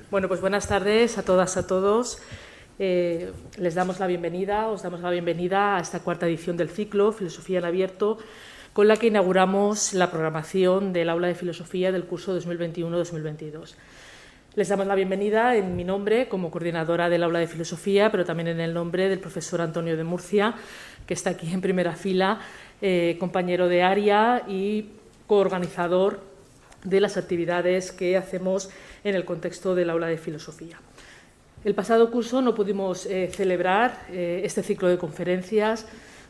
Bueno, pues buenas tardes a todas, a todos. Les damos la bienvenida, os damos la bienvenida a esta cuarta edición del ciclo Filosofía en Abierto, con la que inauguramos la programación del Aula de Filosofía del curso 2021-2022. Les damos la bienvenida en mi nombre como coordinadora del Aula de Filosofía, pero también en el nombre del profesor Antonio de Murcia, que está aquí en primera fila, compañero de área y coorganizador de las actividades que hacemos en el contexto del Aula de Filosofía. El pasado curso no pudimos celebrar este ciclo de conferencias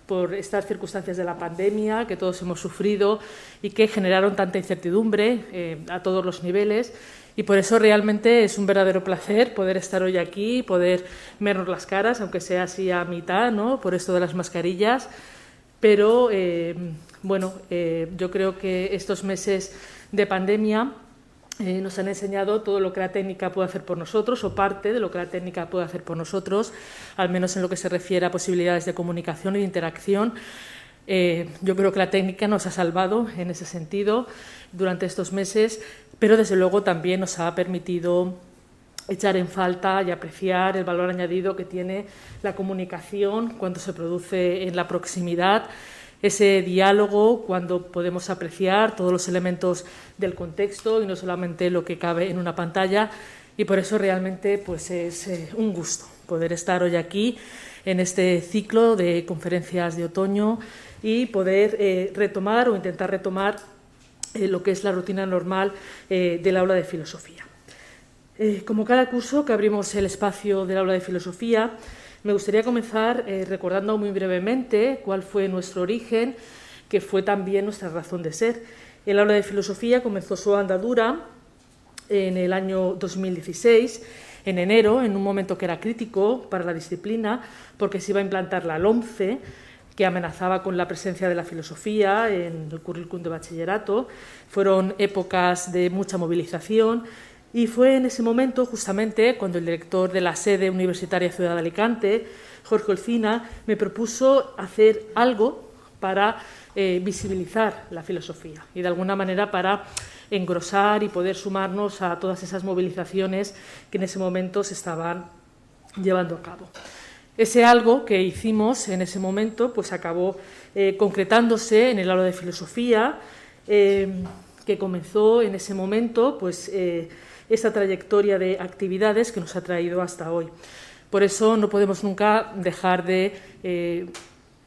por estas circunstancias de la pandemia que todos hemos sufrido y que generaron tanta incertidumbre a todos los niveles, y por eso realmente es un verdadero placer poder estar hoy aquí, poder vernos las caras, aunque sea así a mitad, ¿no?, por esto de las mascarillas. Pero, yo creo que estos meses de pandemia nos han enseñado todo lo que la técnica puede hacer por nosotros, o parte de lo que la técnica puede hacer por nosotros, al menos en lo que se refiere a posibilidades de comunicación y de interacción. Yo creo que la técnica nos ha salvado en ese sentido durante estos meses, pero desde luego también nos ha permitido echar en falta y apreciar el valor añadido que tiene la comunicación cuando se produce en la proximidad, ese diálogo cuando podemos apreciar todos los elementos del contexto y no solamente lo que cabe en una pantalla. Y por eso realmente pues, es un gusto poder estar hoy aquí en este ciclo de conferencias de otoño y poder retomar o intentar retomar lo que es la rutina normal del aula de filosofía. Como cada curso que abrimos el espacio del aula de filosofía, me gustaría comenzar recordando muy brevemente cuál fue nuestro origen, que fue también nuestra razón de ser. El aula de filosofía comenzó su andadura en el año 2016, en enero, en un momento que era crítico para la disciplina, porque se iba a implantar la LOMCE, que amenazaba con la presencia de la filosofía en el currículum de bachillerato. Fueron épocas de mucha movilización. Y fue en ese momento, justamente, cuando el director de la sede universitaria Ciudad de Alicante, Jorge Olcina, me propuso hacer algo para visibilizar la filosofía y, de alguna manera, para engrosar y poder sumarnos a todas esas movilizaciones que en ese momento se estaban llevando a cabo. Ese algo que hicimos en ese momento pues acabó concretándose en el aula de filosofía, que comenzó en ese momento pues esta trayectoria de actividades que nos ha traído hasta hoy. Por eso no podemos nunca dejar de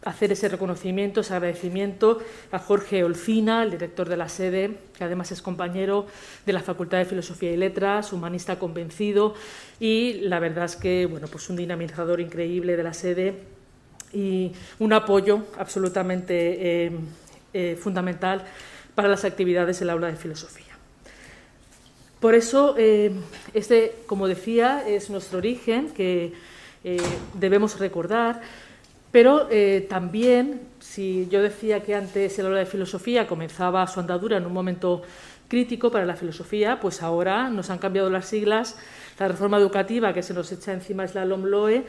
hacer ese reconocimiento, ese agradecimiento a Jorge Olcina, el director de la sede, que además es compañero de la Facultad de Filosofía y Letras, humanista convencido, y la verdad es que pues un dinamizador increíble de la sede y un apoyo absolutamente fundamental para las actividades del aula de filosofía. Por eso, como decía, es nuestro origen que debemos recordar, pero también, si yo decía que antes el aula de filosofía comenzaba su andadura en un momento crítico para la filosofía, pues ahora nos han cambiado las siglas. La reforma educativa que se nos echa encima es la LOMLOE,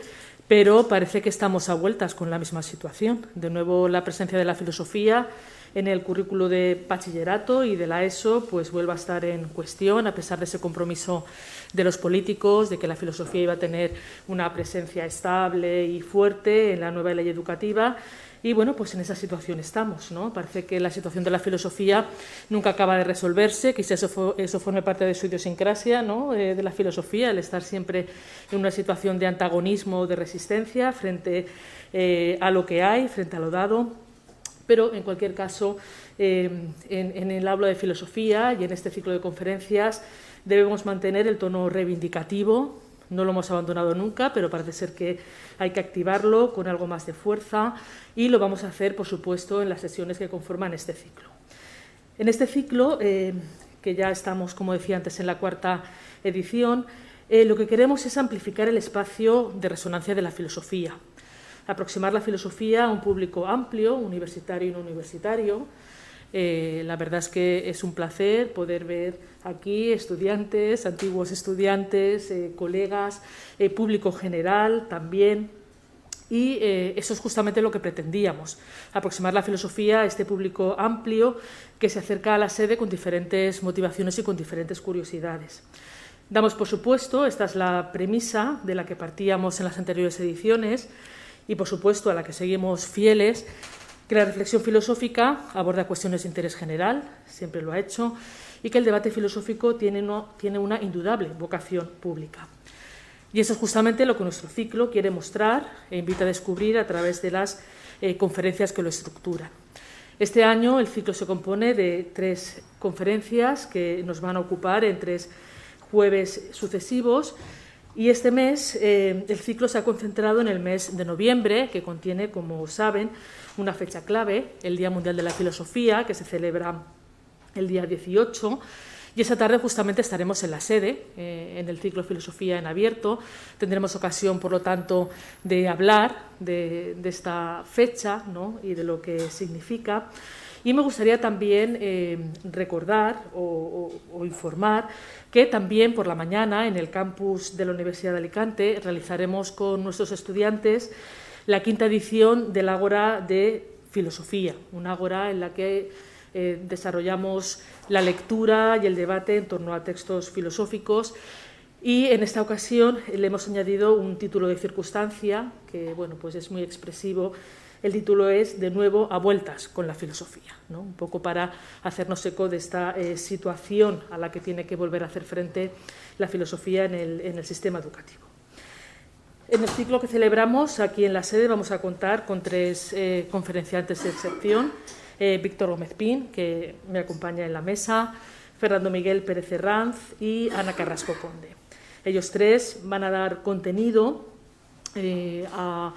pero parece que estamos a vueltas con la misma situación. De nuevo, la presencia de la filosofía en el currículo de bachillerato y de la ESO pues vuelve a estar en cuestión, a pesar de ese compromiso de los políticos de que la filosofía iba a tener una presencia estable y fuerte en la nueva ley educativa. Y pues en esa situación estamos, ¿no? Parece que la situación de la filosofía nunca acaba de resolverse, quizás eso forme parte de su idiosincrasia, ¿no?, de la filosofía, el estar siempre en una situación de antagonismo, de resistencia frente a lo que hay, frente a lo dado. Pero, en cualquier caso, en el aula de filosofía y en este ciclo de conferencias debemos mantener el tono reivindicativo. No lo hemos abandonado nunca, pero parece ser que hay que activarlo con algo más de fuerza, y lo vamos a hacer, por supuesto, en las sesiones que conforman este ciclo. En este ciclo, que ya estamos, como decía antes, en la cuarta edición, lo que queremos es amplificar el espacio de resonancia de la filosofía, aproximar la filosofía a un público amplio, universitario y no universitario. La verdad es que es un placer poder ver aquí estudiantes, antiguos estudiantes, colegas, público general también, Y eso es justamente lo que pretendíamos, aproximar la filosofía a este público amplio que se acerca a la sede con diferentes motivaciones y con diferentes curiosidades. Damos por supuesto, esta es la premisa de la que partíamos en las anteriores ediciones y por supuesto a la que seguimos fieles, que la reflexión filosófica aborda cuestiones de interés general, siempre lo ha hecho, y que el debate filosófico tiene una indudable vocación pública. Y eso es justamente lo que nuestro ciclo quiere mostrar e invita a descubrir a través de las conferencias que lo estructuran. Este año el ciclo se compone de 3 conferencias que nos van a ocupar en 3 jueves sucesivos y este mes el ciclo se ha concentrado en el mes de noviembre, que contiene, como saben, una fecha clave, el Día Mundial de la Filosofía, que se celebra el día 18, y esa tarde justamente estaremos en la sede, en el ciclo Filosofía en Abierto. Tendremos ocasión, por lo tanto, de hablar de esta fecha, ¿no?, y de lo que significa. Y me gustaría también recordar o informar que también por la mañana en el campus de la Universidad de Alicante realizaremos con nuestros estudiantes la 5ª edición del Ágora de Filosofía, un ágora en la que desarrollamos la lectura y el debate en torno a textos filosóficos y en esta ocasión le hemos añadido un título de circunstancia que bueno, pues es muy expresivo. El título es De nuevo a vueltas con la filosofía, ¿no?, un poco para hacernos eco de esta situación a la que tiene que volver a hacer frente la filosofía en el sistema educativo. En el ciclo que celebramos aquí en la sede vamos a contar con 3 conferenciantes de excepción. Víctor Gómez Pin, que me acompaña en la mesa, Fernando Miguel Pérez Herranz y Ana Carrasco Conde. Ellos 3 van a dar contenido a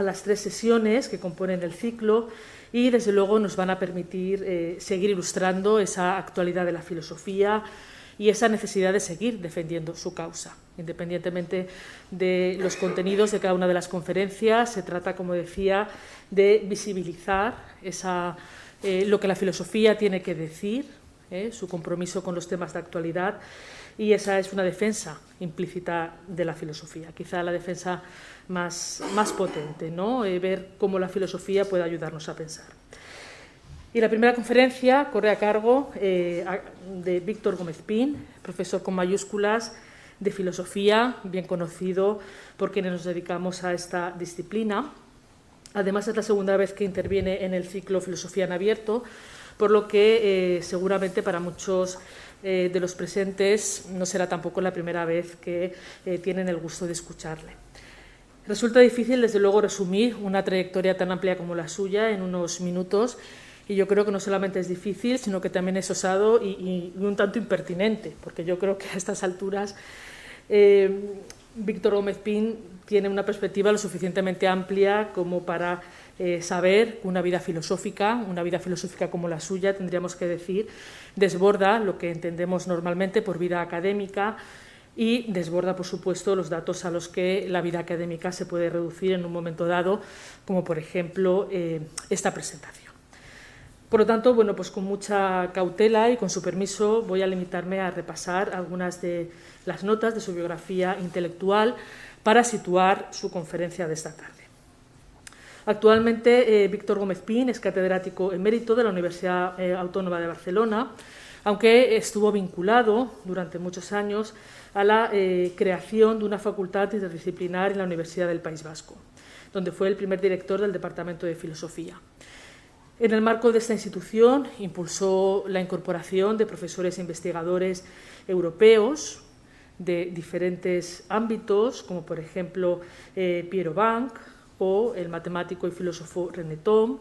las 3 sesiones que componen el ciclo y, desde luego, nos van a permitir seguir ilustrando esa actualidad de la filosofía y esa necesidad de seguir defendiendo su causa. Independientemente de los contenidos de cada una de las conferencias, se trata, como decía, de visibilizar lo que la filosofía tiene que decir, su compromiso con los temas de actualidad, y esa es una defensa implícita de la filosofía, quizá la defensa más potente, ¿no?, ver cómo la filosofía puede ayudarnos a pensar. Y la primera conferencia corre a cargo de Víctor Gómez Pin, profesor con mayúsculas de filosofía, bien conocido por quienes nos dedicamos a esta disciplina. Además, es la segunda vez que interviene en el ciclo Filosofía en Abierto, por lo que seguramente para muchos de los presentes no será tampoco la primera vez que tienen el gusto de escucharle. Resulta difícil, desde luego, resumir una trayectoria tan amplia como la suya en unos minutos, y yo creo que no solamente es difícil, sino que también es osado y un tanto impertinente, porque yo creo que a estas alturas Víctor Gómez Pin tiene una perspectiva lo suficientemente amplia como para saber que una vida filosófica como la suya, tendríamos que decir, desborda lo que entendemos normalmente por vida académica y desborda, por supuesto, los datos a los que la vida académica se puede reducir en un momento dado, como por ejemplo esta presentación. Por lo tanto, bueno, pues con mucha cautela y con su permiso voy a limitarme a repasar algunas de las notas de su biografía intelectual para situar su conferencia de esta tarde. Actualmente, Víctor Gómez Pin es catedrático emérito de la Universidad Autónoma de Barcelona, aunque estuvo vinculado durante muchos años a la creación de una facultad interdisciplinar en la Universidad del País Vasco, donde fue el primer director del Departamento de Filosofía. En el marco de esta institución impulsó la incorporación de profesores e investigadores europeos de diferentes ámbitos, como por ejemplo Pierre Banc o el matemático y filósofo René Thom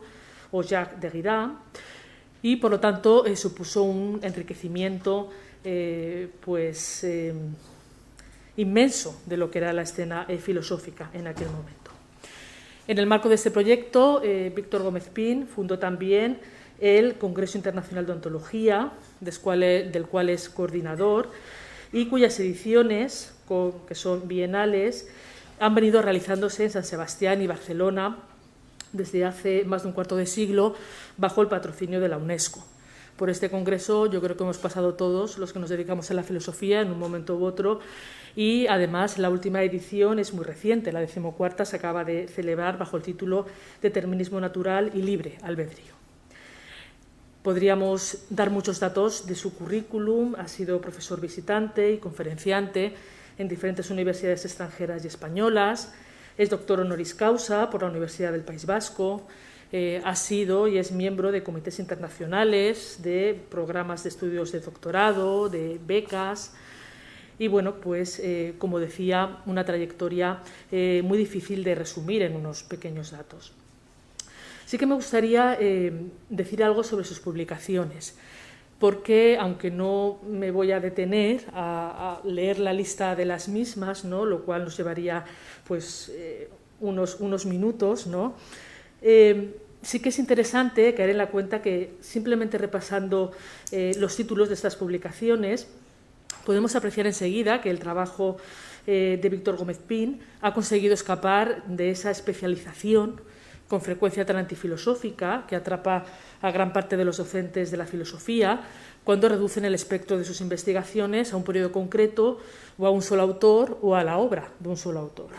o Jacques Derrida, y por lo tanto supuso un enriquecimiento inmenso de lo que era la escena filosófica en aquel momento. En el marco de este proyecto, Víctor Gómez Pin fundó también el Congreso Internacional de Ontología, del cual es coordinador, y cuyas ediciones, que son bienales, han venido realizándose en San Sebastián y Barcelona desde hace más de un cuarto de siglo bajo el patrocinio de la UNESCO. por este congreso. Yo creo que hemos pasado todos los que nos dedicamos a la filosofía en un momento u otro, y además la última edición es muy reciente, la 14ª se acaba de celebrar bajo el título Determinismo natural y libre albedrío. Podríamos dar muchos datos de su currículum. Ha sido profesor visitante y conferenciante en diferentes universidades extranjeras y españolas. Es doctor honoris causa por la Universidad del País Vasco. Ha sido y es miembro de comités internacionales, de programas de estudios de doctorado, de becas. Y bueno, pues como decía, una trayectoria muy difícil de resumir en unos pequeños datos. Sí que me gustaría decir algo sobre sus publicaciones, porque aunque no me voy a detener a leer la lista de las mismas, ¿no?, lo cual nos llevaría pues unos minutos, ¿no?, sí que es interesante caer en la cuenta que simplemente repasando los títulos de estas publicaciones podemos apreciar enseguida que el trabajo de Víctor Gómez Pin ha conseguido escapar de esa especialización con frecuencia tan antifilosófica que atrapa a gran parte de los docentes de la filosofía cuando reducen el espectro de sus investigaciones a un periodo concreto o a un solo autor o a la obra de un solo autor.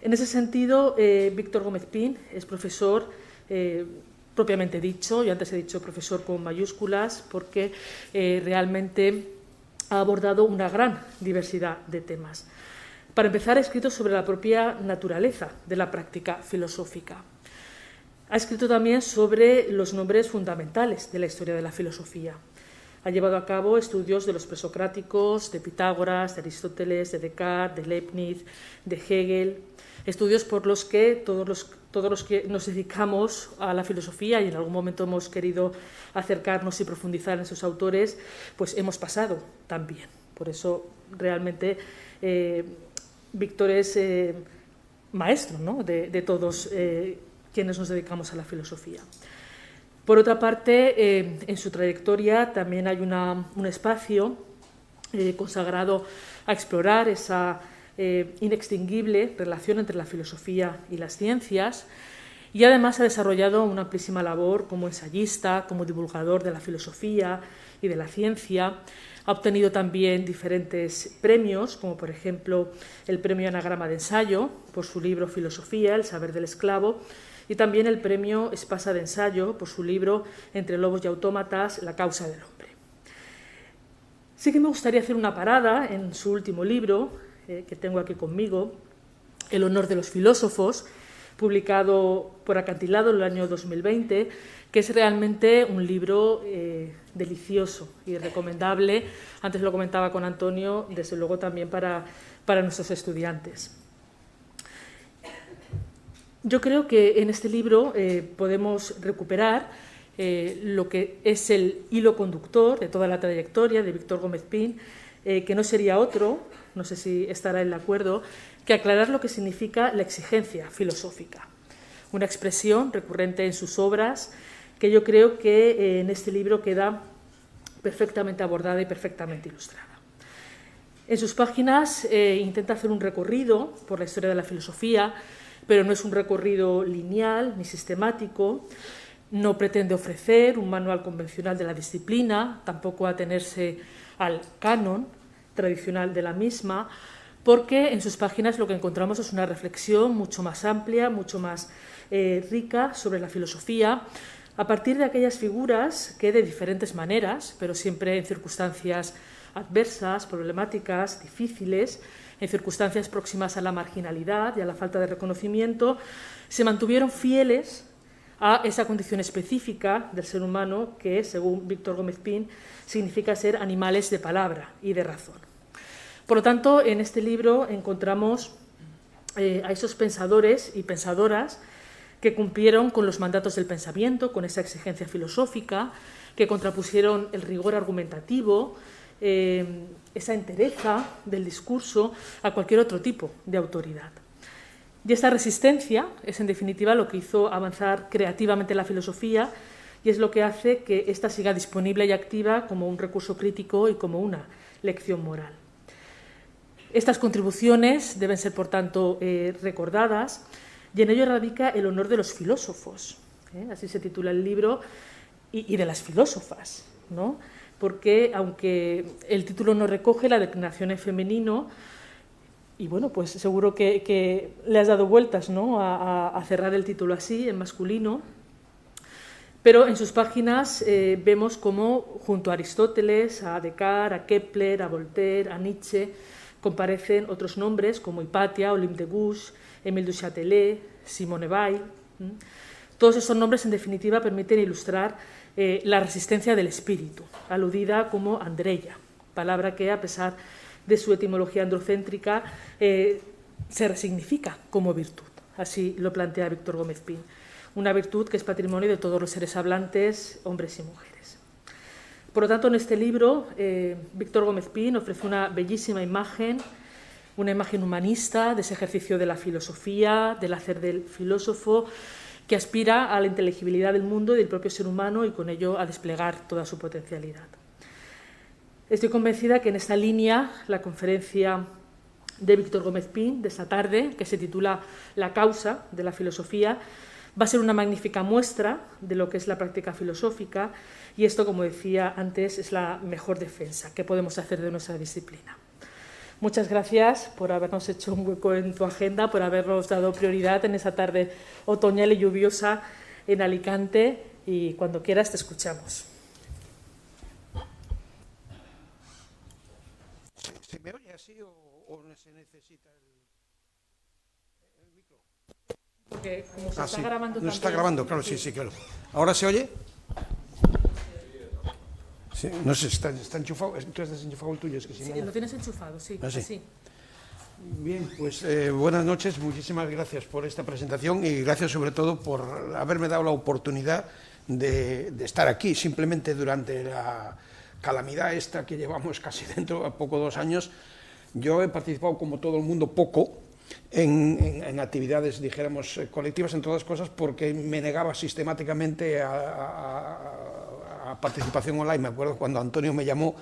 En ese sentido, Víctor Gómez Pin es profesor propiamente dicho, yo antes he dicho profesor con mayúsculas, porque realmente ha abordado una gran diversidad de temas. Para empezar, ha escrito sobre la propia naturaleza de la práctica filosófica. Ha escrito también sobre los nombres fundamentales de la historia de la filosofía. Ha llevado a cabo estudios de los presocráticos, de Pitágoras, de Aristóteles, de Descartes, de Leibniz, de Hegel, estudios por los que todos los que nos dedicamos a la filosofía y en algún momento hemos querido acercarnos y profundizar en sus autores, pues hemos pasado también. Por eso realmente Víctor es maestro, ¿no?, de todos quienes nos dedicamos a la filosofía. Por otra parte, en su trayectoria también hay un espacio consagrado a explorar esa inextinguible relación entre la filosofía y las ciencias, y además ha desarrollado una amplísima labor como ensayista, como divulgador de la filosofía y de la ciencia. Ha obtenido también diferentes premios, como por ejemplo el premio Anagrama de Ensayo por su libro Filosofía, el saber del esclavo, y también el premio Espasa de Ensayo por su libro Entre lobos y autómatas, la causa del hombre. Sí que me gustaría hacer una parada en su último libro, que tengo aquí conmigo, El honor de los filósofos, publicado por Acantilado en el año 2020, que es realmente un libro delicioso y recomendable. Antes lo comentaba con Antonio, desde luego también para nuestros estudiantes. Yo creo que en este libro podemos recuperar lo que es el hilo conductor de toda la trayectoria de Víctor Gómez Pin, que no sería otro, no sé si estará en acuerdo, que aclarar lo que significa la exigencia filosófica, una expresión recurrente en sus obras que yo creo que en este libro queda perfectamente abordada y perfectamente ilustrada. En sus páginas intenta hacer un recorrido por la historia de la filosofía, pero no es un recorrido lineal ni sistemático. No pretende ofrecer un manual convencional de la disciplina, tampoco atenerse al canon tradicional de la misma, porque en sus páginas lo que encontramos es una reflexión mucho más amplia, mucho más rica sobre la filosofía, a partir de aquellas figuras que de diferentes maneras, pero siempre en circunstancias adversas, problemáticas, difíciles, en circunstancias próximas a la marginalidad y a la falta de reconocimiento, se mantuvieron fieles a esa condición específica del ser humano que, según Víctor Gómez Pin, significa ser animales de palabra y de razón. Por lo tanto, en este libro encontramos a esos pensadores y pensadoras que cumplieron con los mandatos del pensamiento, con esa exigencia filosófica, que contrapusieron el rigor argumentativo, esa entereza del discurso a cualquier otro tipo de autoridad. Y esta resistencia es, en definitiva, lo que hizo avanzar creativamente la filosofía y es lo que hace que ésta siga disponible y activa como un recurso crítico y como una lección moral. Estas contribuciones deben ser, por tanto, recordadas, y en ello radica el honor de los filósofos. Así se titula el libro, y de las filósofas, ¿no? Porque aunque el título no recoge la declinación en femenino, y bueno, pues seguro que le has dado vueltas, ¿no?, a cerrar el título así, en masculino, pero en sus páginas vemos cómo junto a Aristóteles, a Descartes, a Kepler, a Voltaire, a Nietzsche, comparecen otros nombres como Hipatia, Olympe de Gouges, Émile du Châtelet, Simone Weil. Todos esos nombres, en definitiva, permiten ilustrar la resistencia del espíritu, aludida como andreia, palabra que, a pesar de su etimología androcéntrica, se resignifica como virtud. Así lo plantea Víctor Gómez Pin. Una virtud que es patrimonio de todos los seres hablantes, hombres y mujeres. Por lo tanto, en este libro, Víctor Gómez Pin ofrece una bellísima imagen, una imagen humanista de ese ejercicio de la filosofía, del hacer del filósofo, que aspira a la inteligibilidad del mundo y del propio ser humano y con ello a desplegar toda su potencialidad. Estoy convencida que en esta línea la conferencia de Víctor Gómez Pin de esta tarde, que se titula La causa de la filosofía, va a ser una magnífica muestra de lo que es la práctica filosófica y esto, como decía antes, es la mejor defensa que podemos hacer de nuestra disciplina. Muchas gracias por habernos hecho un hueco en tu agenda, por habernos dado prioridad en esa tarde otoñal y lluviosa en Alicante y cuando quieras te escuchamos. ¿Se me oye así o se necesita el micro? Porque como se está grabando... No se está grabando, claro, sí, claro. ¿Ahora se oye? Sí, no sé, está enchufado. ¿Tú has desenchufado el tuyo? Es que si sí, no... lo tienes enchufado, sí. ¿Ah, sí? Así. Bien, pues buenas noches, muchísimas gracias por esta presentación y gracias sobre todo por haberme dado la oportunidad de estar aquí, simplemente durante la calamidad esta que llevamos casi dentro, a poco 2 años. Yo he participado, como todo el mundo, poco en actividades, dijéramos, colectivas, en todas las cosas, porque me negaba sistemáticamente a participación online. Me acuerdo cuando Antonio me llamó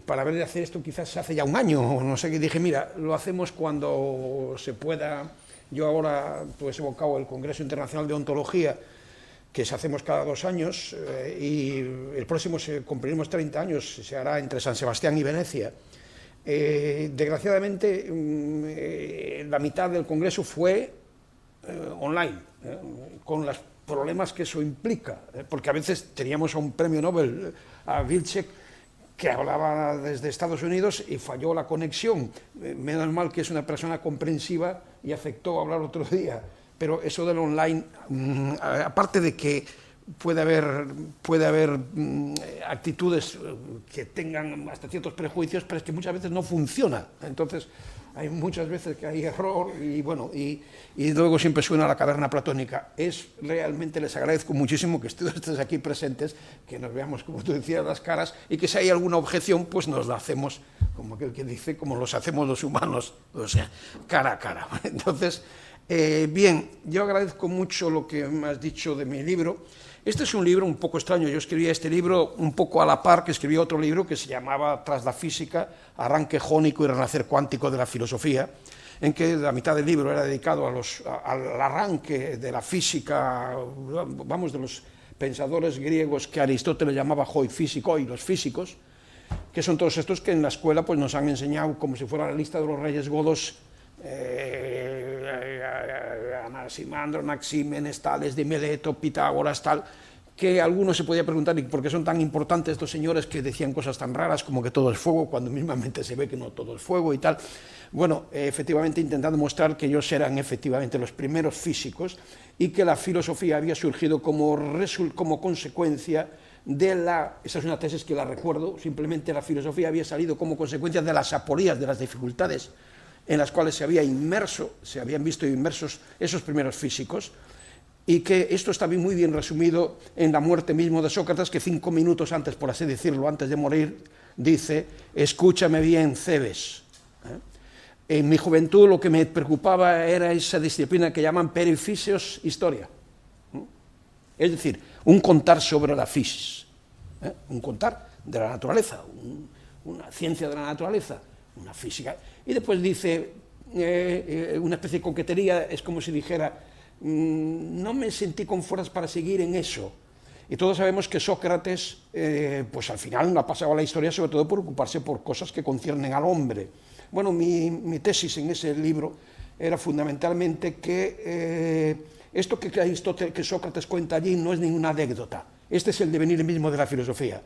para ver de hacer esto, quizás hace ya 1 año, o no sé qué, dije, mira, lo hacemos cuando se pueda. Yo ahora pues he evocado el Congreso Internacional de Ontología, que se hacemos cada 2 años, y el próximo cumpliremos 30 años, se hará entre San Sebastián y Venecia. Desgraciadamente, la mitad del Congreso fue online, con los problemas que eso implica, porque a veces teníamos a un premio Nobel, a Wilczek, que hablaba desde Estados Unidos y falló la conexión. Menos mal que es una persona comprensiva y aceptó hablar otro día. Pero eso del online, aparte de que puede haber actitudes que tengan hasta ciertos prejuicios, pero es que muchas veces no funciona. Entonces, hay muchas veces que hay error y bueno, y luego siempre suena la caverna platónica. Realmente les agradezco muchísimo que estéis aquí presentes, que nos veamos, como tú decías, las caras, y que si hay alguna objeción, pues nos la hacemos, como aquel que dice, como los hacemos los humanos, o sea, cara a cara. Entonces, bien, yo agradezco mucho lo que me has dicho de mi libro. Este es un libro un poco extraño. Yo escribía este libro un poco a la par que escribía otro libro que se llamaba Tras la física, arranque jónico y renacer cuántico de la filosofía, en que la mitad del libro era dedicado al arranque de la física, vamos, de los pensadores griegos que Aristóteles llamaba hoi físico, y los físicos, que son todos estos que en la escuela pues, nos han enseñado como si fuera la lista de los reyes godos, Anaximandro, Anaxímenes, Tales de Mileto, Pitágoras, tal, que algunos se podía preguntar ¿y por qué son tan importantes estos señores que decían cosas tan raras como que todo es fuego, cuando mismamente se ve que no todo es fuego y tal. Bueno, efectivamente intentando mostrar que ellos eran efectivamente los primeros físicos y que la filosofía había surgido como consecuencia de esa es una tesis que la recuerdo, simplemente la filosofía había salido como consecuencia de las aporías, de las dificultades en las cuales se habían visto inmersos esos primeros físicos, y que esto está muy bien resumido en la muerte mismo de Sócrates, que 5 minutos antes, por así decirlo, antes de morir, dice, escúchame bien, Cebes. En mi juventud lo que me preocupaba era esa disciplina que llaman perifisios historia, es decir, un contar sobre la physis, un contar de la naturaleza, una ciencia de la naturaleza, una física. Y después dice, una especie de coquetería, es como si dijera, no me sentí con fuerzas para seguir en eso. Y todos sabemos que Sócrates, pues al final no ha pasado a la historia sobre todo por ocuparse por cosas que conciernen al hombre. Bueno, mi tesis en ese libro era fundamentalmente que esto que Sócrates cuenta allí no es ninguna anécdota. Este es el devenir mismo de la filosofía.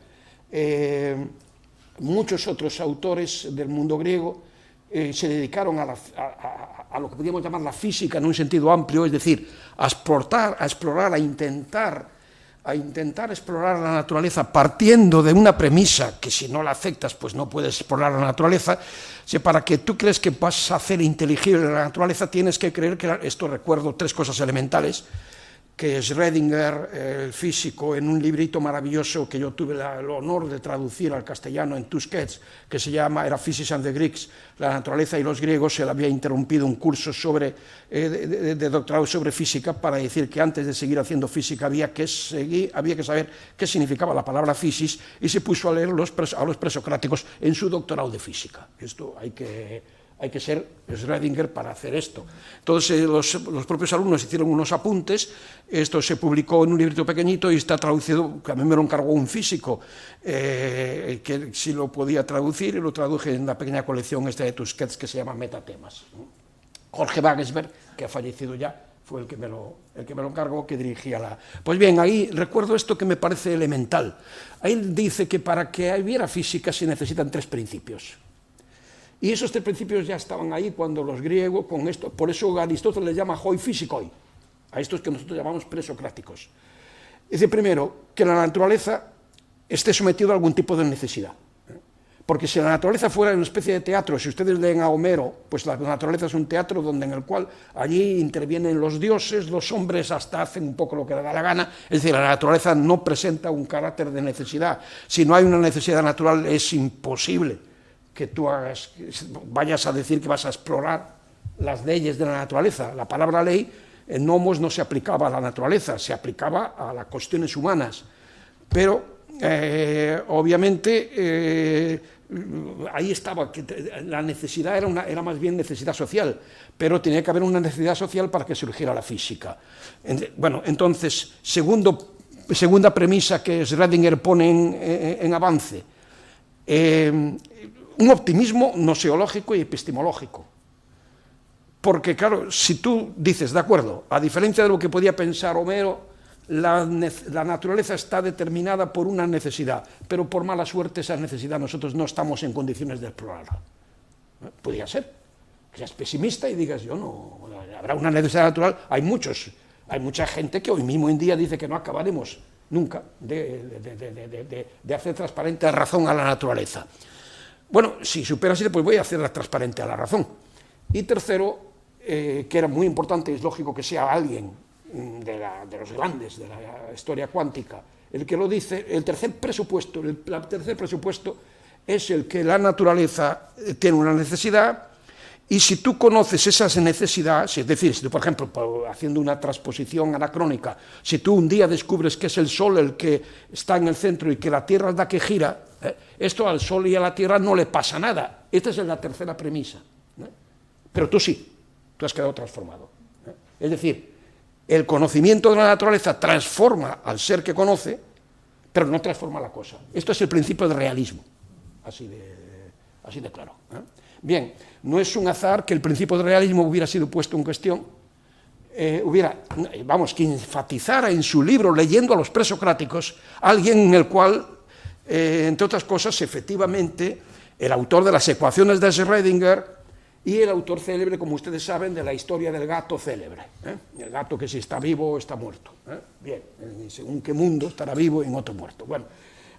Muchos otros autores del mundo griego se dedicaron a lo que podríamos llamar la física en un sentido amplio, es decir, a explorar, a intentar explorar la naturaleza partiendo de una premisa que si no la aceptas pues no puedes explorar la naturaleza. Si para que tú crees que vas a hacer inteligible la naturaleza tienes que creer que esto, recuerdo tres cosas elementales que Schrödinger, el físico, en un librito maravilloso que yo tuve el honor de traducir al castellano en Tusquets, que era Physics and the Greeks, la naturaleza y los griegos. Él había interrumpido un curso de doctorado sobre física para decir que antes de seguir haciendo física había que saber qué significaba la palabra physis, y se puso a leer a los presocráticos en su doctorado de física. Esto hay que ser Schrödinger para hacer esto. Entonces los propios alumnos hicieron unos apuntes, esto se publicó en un librito pequeñito y está traducido, que a mí me lo encargó un físico, que sí lo podía traducir, y lo traduje en la pequeña colección de Tusquets que se llama Metatemas. Jorge Wagensberg, que ha fallecido ya, fue el que me lo encargó, que dirigía la... Pues bien, ahí recuerdo esto que me parece elemental. Ahí dice que para que hubiera física se necesitan tres principios. Y esos tres principios ya estaban ahí cuando los griegos, con esto, por eso Aristóteles les llama hoi physikoi, a estos que nosotros llamamos presocráticos. Dice primero que la naturaleza esté sometida a algún tipo de necesidad. Porque si la naturaleza fuera una especie de teatro, si ustedes leen a Homero, pues la naturaleza es un teatro en el cual allí intervienen los dioses, los hombres hasta hacen un poco lo que les da la gana. Es decir, la naturaleza no presenta un carácter de necesidad. Si no hay una necesidad natural es imposible que tú vayas a decir que vas a explorar las leyes de la naturaleza. La palabra ley en nomos no se aplicaba a la naturaleza, se aplicaba a las cuestiones humanas. Pero, obviamente, ahí estaba, que la necesidad era más bien necesidad social, pero tenía que haber una necesidad social para que surgiera la física. Bueno, entonces, segunda premisa que Schrödinger pone en avance, un optimismo gnoseológico y epistemológico. Porque, claro, si tú dices, de acuerdo, a diferencia de lo que podía pensar Homero, la naturaleza está determinada por una necesidad, pero por mala suerte esa necesidad nosotros no estamos en condiciones de explorarla. Podría ser que seas pesimista y digas, yo no, habrá una necesidad natural. Hay mucha gente que hoy mismo en día dice que no acabaremos nunca de hacer transparente la razón a la naturaleza. Bueno, si supera así, pues voy a hacerla transparente a la razón. Y tercero, que era muy importante, es lógico que sea alguien de los grandes de la historia cuántica el que lo dice. El tercer presupuesto es el que la naturaleza tiene una necesidad, y si tú conoces esas necesidades, es decir, si tú, por ejemplo, haciendo una transposición anacrónica, si tú un día descubres que es el Sol el que está en el centro y que la Tierra es la que gira, esto al Sol y a la Tierra no le pasa nada. Esta es la tercera premisa. Pero tú sí, tú has quedado transformado. Es decir, el conocimiento de la naturaleza transforma al ser que conoce, pero no transforma la cosa. Esto es el principio del realismo, así de claro. Bien, no es un azar que el principio del realismo hubiera sido puesto en cuestión, que enfatizara en su libro, leyendo a los presocráticos, alguien en el cual, entre otras cosas, efectivamente, el autor de las ecuaciones de Schrödinger y el autor célebre, como ustedes saben, de la historia del gato célebre, el gato que si está vivo o está muerto. Bien, según qué mundo estará vivo y en otro muerto. Bueno,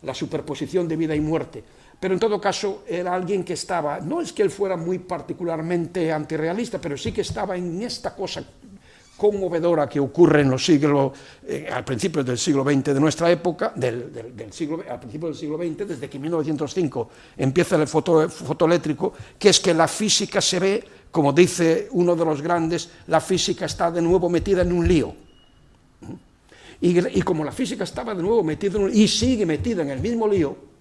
la superposición de vida y muerte. Pero en todo caso era alguien que estaba, no es que él fuera muy particularmente antirrealista, pero sí que estaba en esta cosa conmovedora que ocurre en los siglos, al principio del siglo XX de nuestra época, al principio del siglo XX, desde que en 1905 empieza el fotoeléctrico, que es que la física se ve, como dice uno de los grandes, la física está de nuevo metida en un lío. Y como la física estaba de nuevo metida en un lío, y sigue metida en el mismo lío,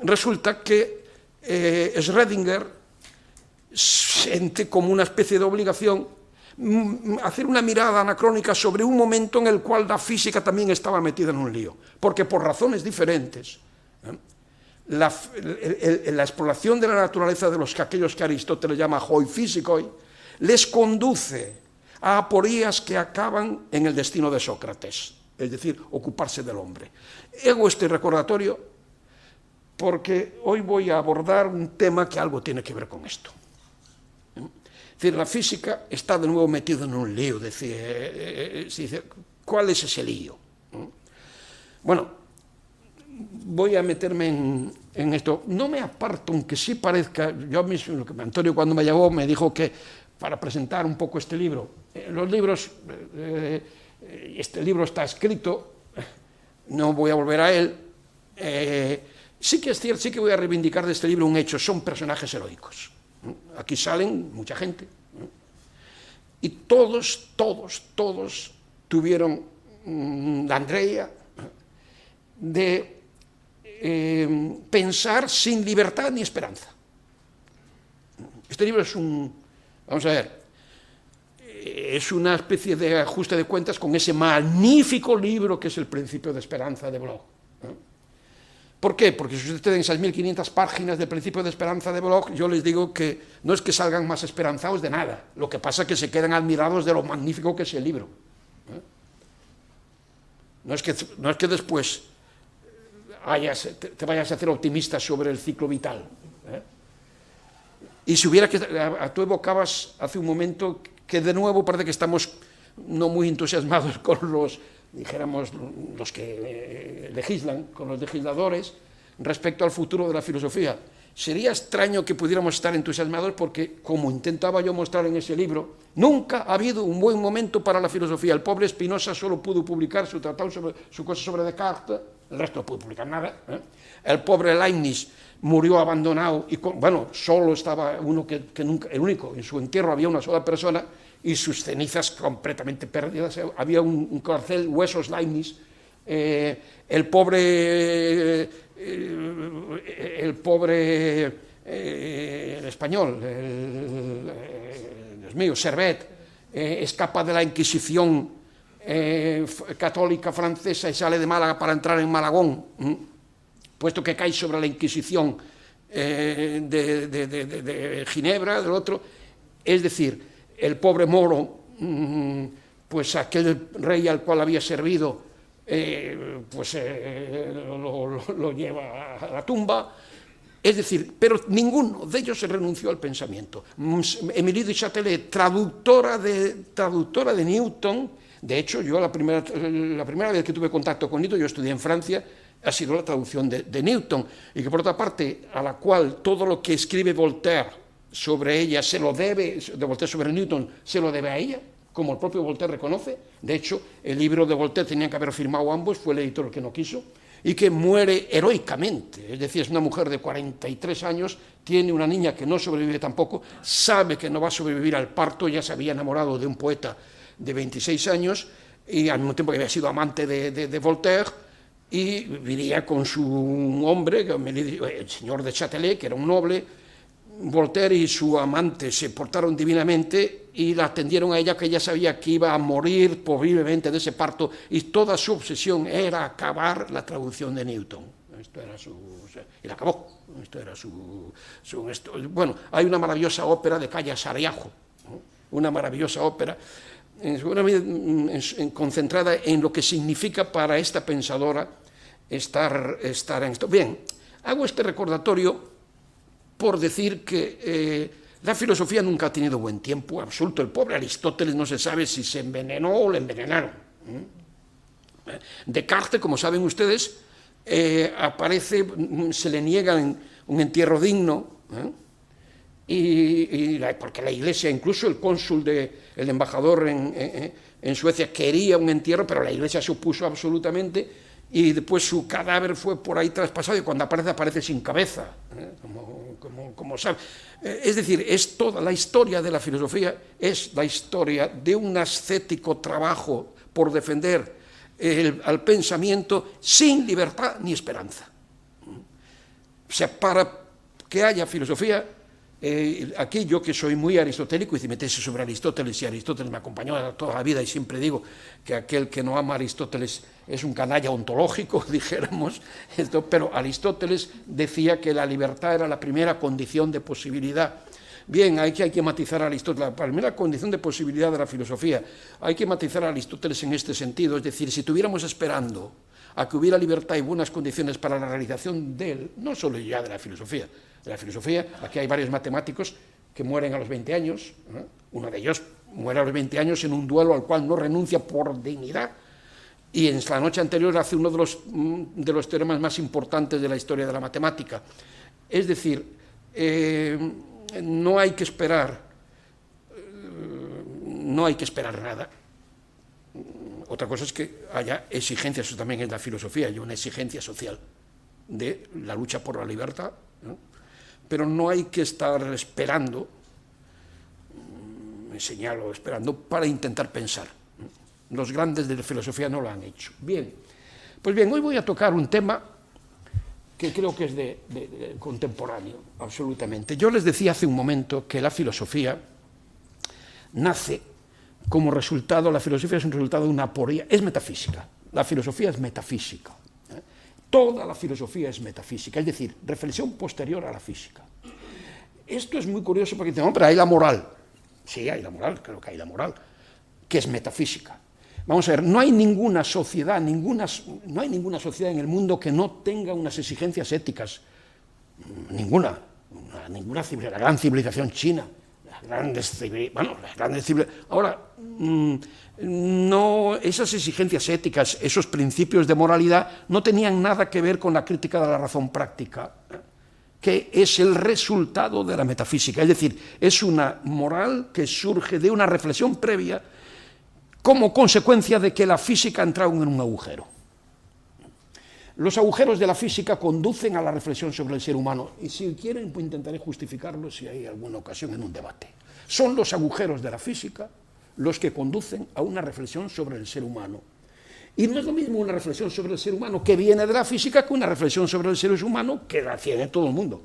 resulta que Schrödinger siente como una especie de obligación hacer una mirada anacrónica sobre un momento en el cual la física también estaba metida en un lío, porque por razones diferentes, la exploración de la naturaleza de aquellos que Aristóteles llama hoi physicoi, les conduce a aporías que acaban en el destino de Sócrates, es decir, ocuparse del hombre. Hago este recordatorio porque hoy voy a abordar un tema que algo tiene que ver con esto. Es decir, la física está de nuevo metida en un lío. ¿Cuál es ese lío? Bueno, voy a meterme en esto. No me aparto, aunque sí parezca, yo mismo, Antonio cuando me llamó me dijo que para presentar un poco este libro, los libros, este libro está escrito, no voy a volver a él, sí que es cierto, sí que voy a reivindicar de este libro un hecho, son personajes heroicos. Aquí salen mucha gente, y todos tuvieron la Andrea de pensar sin libertad ni esperanza. Este libro es vamos a ver, es una especie de ajuste de cuentas con ese magnífico libro que es El Principio de Esperanza de Bloch. ¿Por qué? Porque si ustedes tienen esas 1500 páginas del Principio de Esperanza de Bloch, yo les digo que no es que salgan más esperanzados de nada, lo que pasa es que se quedan admirados de lo magnífico que es el libro. No es que después te vayas a hacer optimista sobre el ciclo vital. Y si hubiera que... Tú evocabas hace un momento que de nuevo parece que estamos no muy entusiasmados con los que legislan, con los legisladores, respecto al futuro de la filosofía. Sería extraño que pudiéramos estar entusiasmados porque, como intentaba yo mostrar en ese libro, nunca ha habido un buen momento para la filosofía. El pobre Spinoza solo pudo publicar su tratado su cosa sobre Descartes, el resto no pudo publicar nada. El pobre Leibniz murió abandonado y, solo estaba uno que nunca, el único, en su entierro había una sola persona y sus cenizas completamente perdidas, había un carcel, huesos Leibniz, el pobre el español, Dios mío, Servet, escapa de la Inquisición católica francesa y sale de Málaga para entrar en Malagón, puesto que cae sobre la Inquisición de Ginebra, del otro. Es decir, el pobre Moro, pues aquel rey al cual había servido, lo lleva a la tumba. Es decir, pero ninguno de ellos se renunció al pensamiento. Émilie du Châtelet, traductora de Newton, de hecho, yo la primera vez que tuve contacto con Newton, yo estudié en Francia, ha sido la traducción de Newton, y que por otra parte, a la cual todo lo que escribe Voltaire sobre ella se lo debe, de Voltaire sobre Newton, se lo debe a ella, como el propio Voltaire reconoce. De hecho, el libro de Voltaire tenían que haber firmado ambos, fue el editor el que no quiso, y que muere heroicamente, es decir, es una mujer de 43 años, tiene una niña que no sobrevive tampoco, sabe que no va a sobrevivir al parto, ya se había enamorado de un poeta de 26 años, y al mismo tiempo que había sido amante de Voltaire, y vivía con su hombre, el señor de Châtelet, que era un noble. Voltaire y su amante se portaron divinamente y la atendieron a ella, que ella sabía que iba a morir posiblemente de ese parto, y toda su obsesión era acabar la traducción de Newton. Esto era y la acabó. Bueno, hay una maravillosa ópera de Calla Sariajo, ¿no? Una maravillosa ópera, concentrada en lo que significa para esta pensadora estar en esto. Bien, hago este recordatorio por decir que la filosofía nunca ha tenido buen tiempo absoluto. El pobre Aristóteles no se sabe si se envenenó o le envenenaron. Descartes, como saben ustedes, aparece, se le niega un entierro digno, porque la Iglesia, incluso el cónsul, el embajador en Suecia, quería un entierro, pero la Iglesia se opuso absolutamente, y después su cadáver fue por ahí traspasado, y cuando aparece sin cabeza, como sabe. Es decir, es toda la historia de la filosofía, es la historia de un ascético trabajo por defender al pensamiento sin libertad ni esperanza. O sea, para que haya filosofía Aquí yo, que soy muy aristotélico, hice mi tesis sobre Aristóteles, y Aristóteles me acompañó toda la vida, y siempre digo que aquel que no ama a Aristóteles es un canalla ontológico, dijéramos, pero Aristóteles decía que la libertad era la primera condición de posibilidad. Bien, hay que matizar a Aristóteles, la primera condición de posibilidad de la filosofía. Hay que matizar a Aristóteles en este sentido, es decir, si estuviéramos esperando a que hubiera libertad y buenas condiciones para la realización de él, no solo ya de la filosofía, aquí hay varios matemáticos que mueren a los 20 años, ¿no? Uno de ellos muere a los 20 años en un duelo al cual no renuncia por dignidad, y en la noche anterior hace uno de los teoremas más importantes de la historia de la matemática. Es decir, no hay que esperar nada. Otra cosa es que haya exigencias, eso también es la filosofía, hay una exigencia social de la lucha por la libertad, ¿no? Pero no hay que estar esperando, me señalo, esperando para intentar pensar. Los grandes de la filosofía no lo han hecho. Bien, pues bien, hoy voy a tocar un tema que creo que es de contemporáneo, absolutamente. Yo les decía hace un momento que la filosofía nace como resultado, la filosofía es un resultado de una aporía, es metafísica, la filosofía es metafísica. Toda la filosofía es metafísica, es decir, reflexión posterior a la física. Esto es muy curioso porque dicen, pero hay la moral. Sí, hay la moral, creo que hay la moral, que es metafísica. Vamos a ver, no hay ninguna sociedad en el mundo que no tenga unas exigencias éticas. Ninguna civilización, la gran civilización china, las grandes civilizaciones. Ahora, no, esas exigencias éticas, esos principios de moralidad, no tenían nada que ver con la crítica de la razón práctica, que es el resultado de la metafísica. Es decir, es una moral que surge de una reflexión previa como consecuencia de que la física ha entrado en un agujero. Los agujeros de la física conducen a la reflexión sobre el ser humano, y si quieren, pues intentaré justificarlo si hay alguna ocasión en un debate. Son los agujeros de la física los que conducen a una reflexión sobre el ser humano. Y no es lo mismo una reflexión sobre el ser humano que viene de la física que una reflexión sobre el ser humano que la tiene todo el mundo.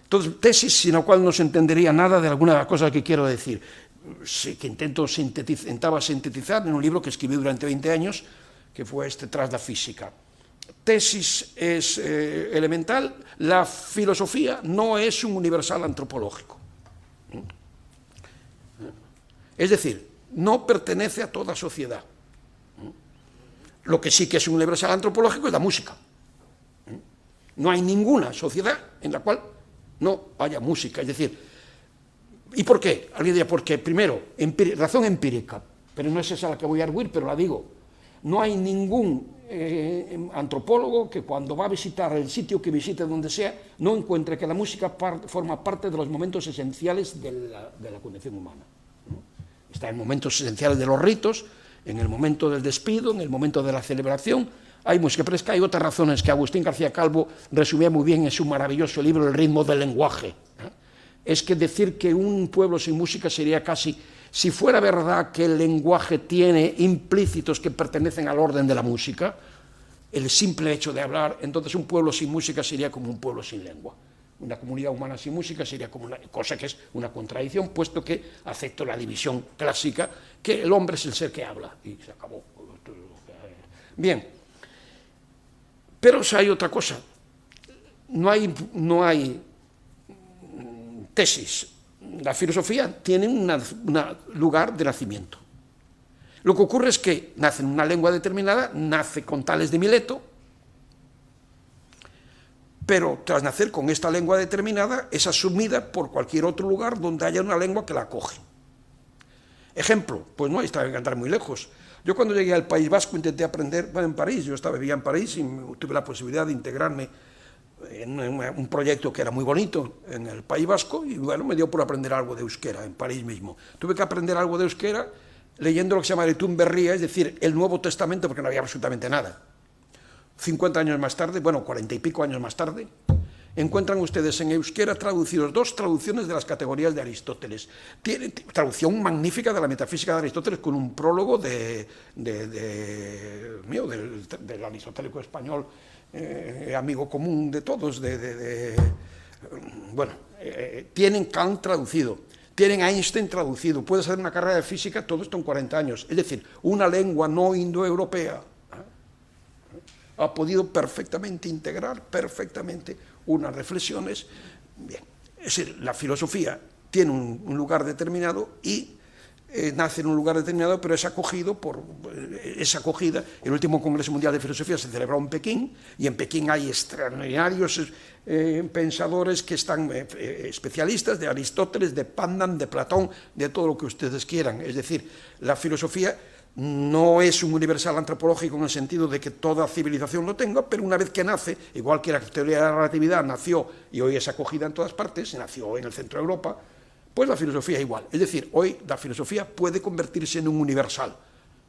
Entonces, tesis sin la cual no se entendería nada de alguna de las cosas que quiero decir, que intentaba sintetizar en un libro que escribí durante 20 años, que fue Tras la física. Tesis es elemental, la filosofía no es un universal antropológico. Es decir, no pertenece a toda sociedad. Lo que sí que es un universal antropológico es la música. No hay ninguna sociedad en la cual no haya música. Es decir, ¿y por qué? Alguien dirá, porque primero, razón empírica, pero no es esa la que voy a arguir, pero la digo. No hay ningún antropólogo que cuando va a visitar el sitio que visite donde sea, no encuentre que la música forma parte de los momentos esenciales de la condición humana. Está en momentos esenciales de los ritos, en el momento del despido, en el momento de la celebración, hay música, pero es que hay otras razones que Agustín García Calvo resumía muy bien en su maravilloso libro El ritmo del lenguaje. Es que decir que un pueblo sin música sería casi, si fuera verdad que el lenguaje tiene implícitos que pertenecen al orden de la música, el simple hecho de hablar, entonces un pueblo sin música sería como un pueblo sin lengua. Una comunidad humana sin música sería como una cosa que es una contradicción, puesto que acepto la división clásica, que el hombre es el ser que habla, y se acabó. Bien, pero hay otra cosa, no hay tesis. La filosofía tiene un lugar de nacimiento. Lo que ocurre es que nace en una lengua determinada, nace con Tales de Mileto, pero tras nacer con esta lengua determinada es asumida por cualquier otro lugar donde haya una lengua que la acoge. Ejemplo, pues no hay que andar muy lejos. Yo cuando llegué al País Vasco intenté aprender, bueno, en París, vivía en París y tuve la posibilidad de integrarme en un proyecto que era muy bonito en el País Vasco, y bueno, me dio por aprender algo de euskera en París mismo. Tuve que aprender algo de euskera leyendo lo que se llama Eretum Berria, es decir, el Nuevo Testamento, porque no había absolutamente nada. 50 años más tarde, bueno, 40 y pico años más tarde, encuentran ustedes en euskera traducidos 2 traducciones de las categorías de Aristóteles. Tiene traducción magnífica de la metafísica de Aristóteles con un prólogo del aristotélico español, amigo común de todos, bueno, tienen Kant traducido, tienen Einstein traducido, puedes hacer una carrera de física, todo esto en 40 años. Es decir, una lengua no indoeuropea ha podido perfectamente integrar perfectamente unas reflexiones. Bien, es decir, la filosofía tiene un lugar determinado y nace en un lugar determinado, pero es acogido por esa acogida. El último Congreso Mundial de Filosofía se celebró en Pekín, y en Pekín hay extraordinarios pensadores que están especialistas de Aristóteles, de Pandan, de Platón, de todo lo que ustedes quieran. Es decir, la filosofía no es un universal antropológico en el sentido de que toda civilización lo tenga, pero una vez que nace, igual que la teoría de la relatividad nació y hoy es acogida en todas partes, nació en el centro de Europa, pues la filosofía igual. Es decir, hoy la filosofía puede convertirse en un universal,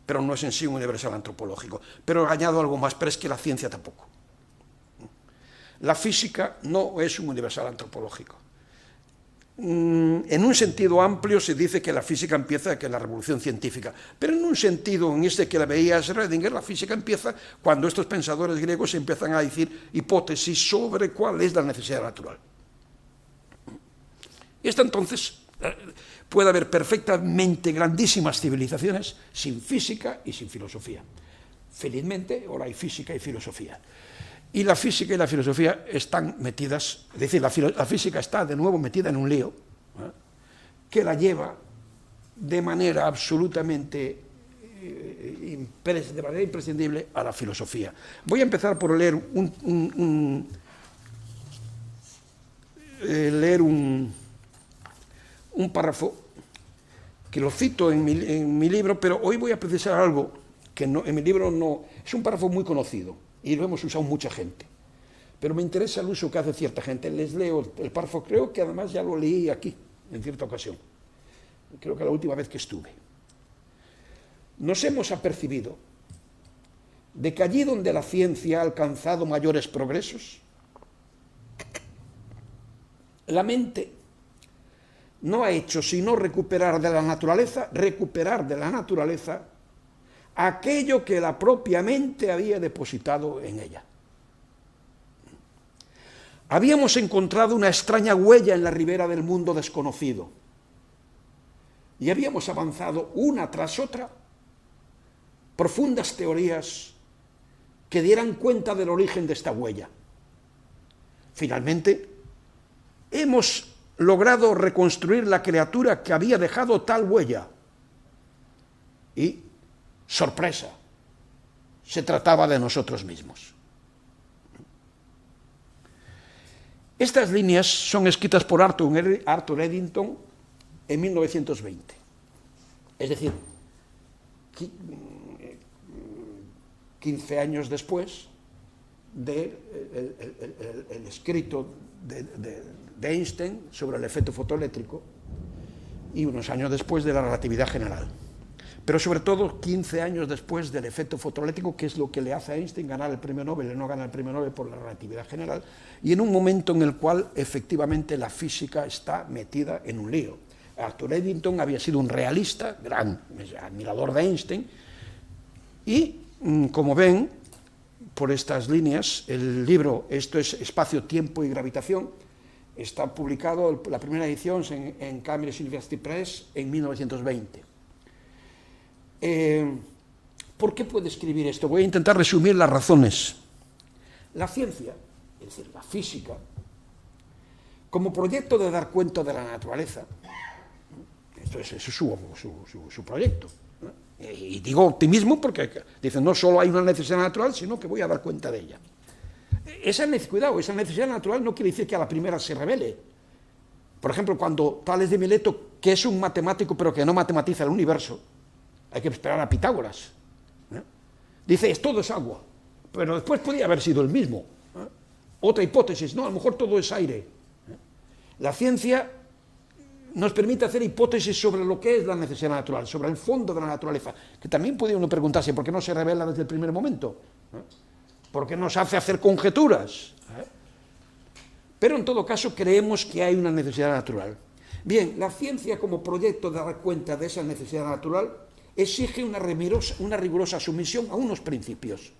pero no es en sí un universal antropológico. Pero añado algo más, pero es que la ciencia tampoco. La física no es un universal antropológico. En un sentido amplio se dice que la física empieza con la revolución científica, pero en un sentido en este que la veía Schrödinger, la física empieza cuando estos pensadores griegos empiezan a decir hipótesis sobre cuál es la necesidad natural. Y hasta entonces puede haber perfectamente grandísimas civilizaciones sin física y sin filosofía. Felizmente ahora hay física y filosofía. Y la física y la filosofía están metidas, es decir, la física está de nuevo metida en un lío que la lleva de manera absolutamente imprescindible a la filosofía. Voy a empezar por leer un párrafo que lo cito en mi libro, pero hoy voy a precisar algo que no, en mi libro no, es un párrafo muy conocido y lo hemos usado mucha gente, pero me interesa el uso que hace cierta gente. Les leo el párrafo, creo que además ya lo leí aquí en cierta ocasión, creo que la última vez que estuve. Nos hemos apercibido de que allí donde la ciencia ha alcanzado mayores progresos, la mente no ha hecho sino recuperar de la naturaleza aquello que la propia mente había depositado en ella. Habíamos encontrado una extraña huella en la ribera del mundo desconocido y habíamos avanzado una tras otra profundas teorías que dieran cuenta del origen de esta huella. Finalmente, hemos logrado reconstruir la criatura que había dejado tal huella. Y, sorpresa, se trataba de nosotros mismos. Estas líneas son escritas por Arthur Eddington en 1920. Es decir, 15 años después del escrito de Einstein sobre el efecto fotoeléctrico y unos años después de la relatividad general. Pero sobre todo 15 años después del efecto fotoeléctrico, que es lo que le hace a Einstein ganar el premio Nobel. Él no gana el premio Nobel por la relatividad general, y en un momento en el cual efectivamente la física está metida en un lío. Arthur Eddington había sido un realista, gran admirador de Einstein, y como ven por estas líneas, el libro, esto es Espacio, Tiempo y Gravitación, está publicado, la primera edición en Cambridge University Press en 1920. ¿Por qué puede escribir esto? Voy a intentar resumir las razones. La ciencia, es decir, la física, como proyecto de dar cuenta de la naturaleza, esto es su proyecto, ¿no? Y digo optimismo porque dicen no solo hay una necesidad natural, sino que voy a dar cuenta de ella. Esa necesidad natural no quiere decir que a la primera se revele. Por ejemplo, cuando Tales de Mileto, que es un matemático pero que no matematiza el universo, hay que esperar a Pitágoras, ¿eh? Dice, todo es agua, pero después podría haber sido el mismo, ¿eh? Otra hipótesis, no, a lo mejor todo es aire, ¿eh? La ciencia nos permite hacer hipótesis sobre lo que es la necesidad natural, sobre el fondo de la naturaleza, que también puede uno preguntarse por qué no se revela desde el primer momento, ¿eh? ¿Por qué nos hace hacer conjeturas? ¿Eh? Pero en todo caso creemos que hay una necesidad natural. Bien, la ciencia como proyecto de dar cuenta de esa necesidad natural exige una rigurosa sumisión a unos principios.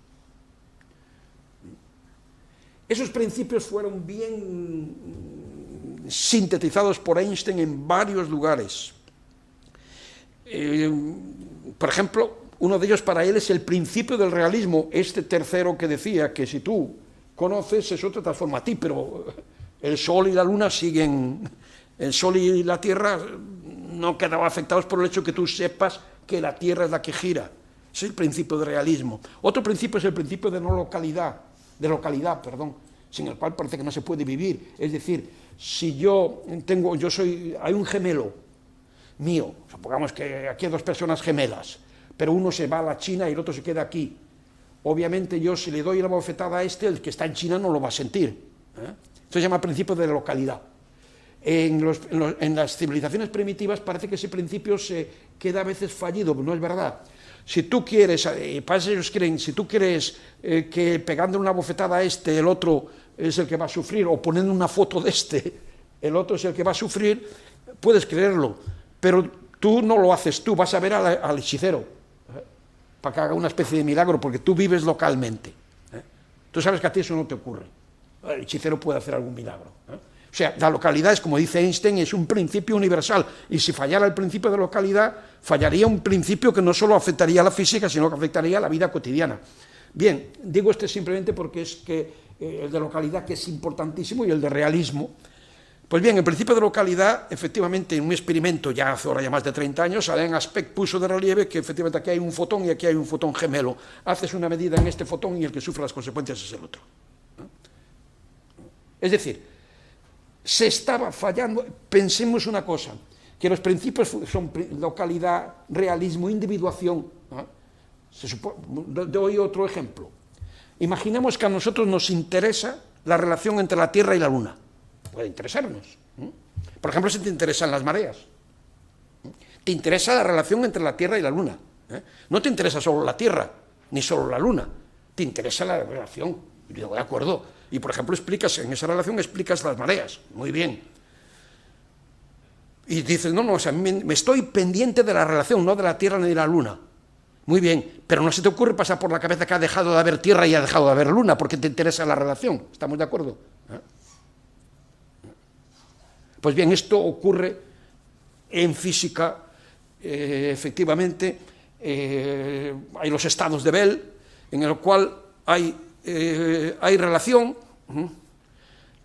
Esos principios fueron bien sintetizados por Einstein en varios lugares. Por ejemplo, uno de ellos para él es el principio del realismo, este tercero que decía que si tú conoces, eso te transforma a ti, pero el Sol y la Luna siguen, el Sol y la Tierra no quedan afectados por el hecho que tú sepas que la Tierra es la que gira. Ese es el principio del realismo. Otro principio es el principio de localidad, sin el cual parece que no se puede vivir. Es decir, si hay un gemelo mío, supongamos que aquí hay dos personas gemelas, pero uno se va a la China y el otro se queda aquí. Obviamente yo, si le doy la bofetada a el que está en China no lo va a sentir. Esto se llama principio de localidad. En las civilizaciones primitivas parece que ese principio se queda a veces fallido, pero no es verdad. Si tú quieres, ellos creen, si tú quieres que pegando una bofetada a el otro es el que va a sufrir, o poniendo una foto de el otro es el que va a sufrir, puedes creerlo, pero tú no lo haces tú, vas a ver al hechicero, para que haga una especie de milagro, porque tú vives localmente. Tú sabes que a ti eso no te ocurre. El hechicero puede hacer algún milagro. O sea, la localidad es, como dice Einstein, es un principio universal, y si fallara el principio de localidad, fallaría un principio que no solo afectaría a la física, sino que afectaría a la vida cotidiana. Bien, digo simplemente porque es que el de localidad, que es importantísimo, y el de realismo. Pues bien, el principio de localidad, efectivamente, en un experimento ya hace ahora ya más de 30 años, Alain Aspect puso de relieve que efectivamente aquí hay un fotón y aquí hay un fotón gemelo. Haces una medida en este fotón y el que sufre las consecuencias es el otro. Es decir, se estaba fallando. Pensemos una cosa, que los principios son localidad, realismo, individuación. Doy otro ejemplo. Imaginemos que a nosotros nos interesa la relación entre la Tierra y la Luna. Puede interesarnos. Por ejemplo, si te interesan las mareas. Te interesa la relación entre la Tierra y la Luna. No te interesa solo la Tierra, ni solo la Luna. Te interesa la relación. Y digo, de acuerdo. Y, por ejemplo, en esa relación explicas las mareas. Muy bien. Y dices, no, o sea, me estoy pendiente de la relación, no de la Tierra ni de la Luna. Muy bien, pero no se te ocurre pasar por la cabeza que ha dejado de haber Tierra y ha dejado de haber Luna, porque te interesa la relación. ¿Estamos de acuerdo? Pues bien, esto ocurre en física, efectivamente, hay los estados de Bell, en el cual hay relación,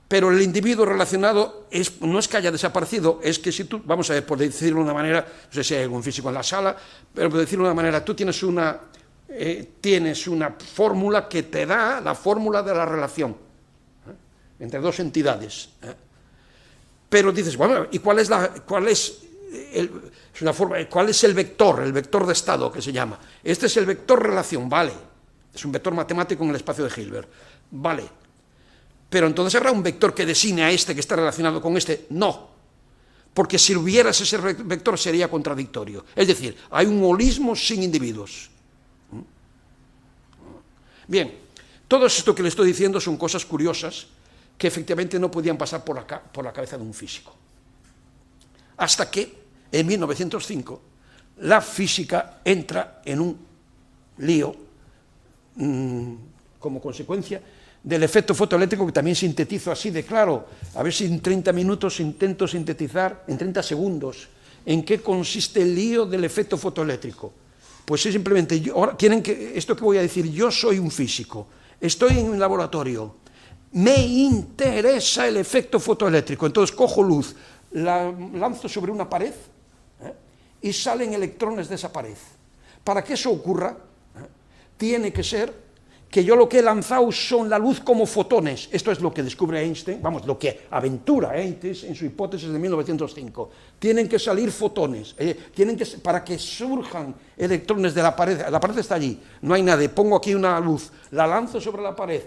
pero el individuo relacionado no es que haya desaparecido, es que si tú, vamos a ver, por decirlo de una manera, no sé si hay algún físico en la sala, pero por decirlo de una manera, tú tienes una fórmula que te da la fórmula de la relación entre dos entidades. Pero dices, bueno, ¿y cuál es el vector de estado que se llama? Este es el vector relación, vale. Es un vector matemático en el espacio de Hilbert, vale. Pero entonces habrá un vector que designe a este que está relacionado con este. No, porque si hubieras ese vector sería contradictorio. Es decir, hay un holismo sin individuos. Bien, todo esto que le estoy diciendo son cosas curiosas que efectivamente no podían pasar por la cabeza de un físico. Hasta que, en 1905, la física entra en un lío como consecuencia del efecto fotoeléctrico, que también sintetizo así de claro. A ver si en 30 minutos intento sintetizar, en 30 segundos, en qué consiste el lío del efecto fotoeléctrico. Pues es simplemente, esto que voy a decir, yo soy un físico, estoy en un laboratorio, me interesa el efecto fotoeléctrico, entonces cojo luz, la lanzo sobre una pared y salen electrones de esa pared. Para que eso ocurra, tiene que ser que yo lo que he lanzado son la luz como fotones. Esto es lo que descubre Einstein, vamos, lo que aventura Einstein en su hipótesis de 1905. Tienen que salir fotones, para que surjan electrones de la pared está allí, no hay nada, pongo aquí una luz, la lanzo sobre la pared.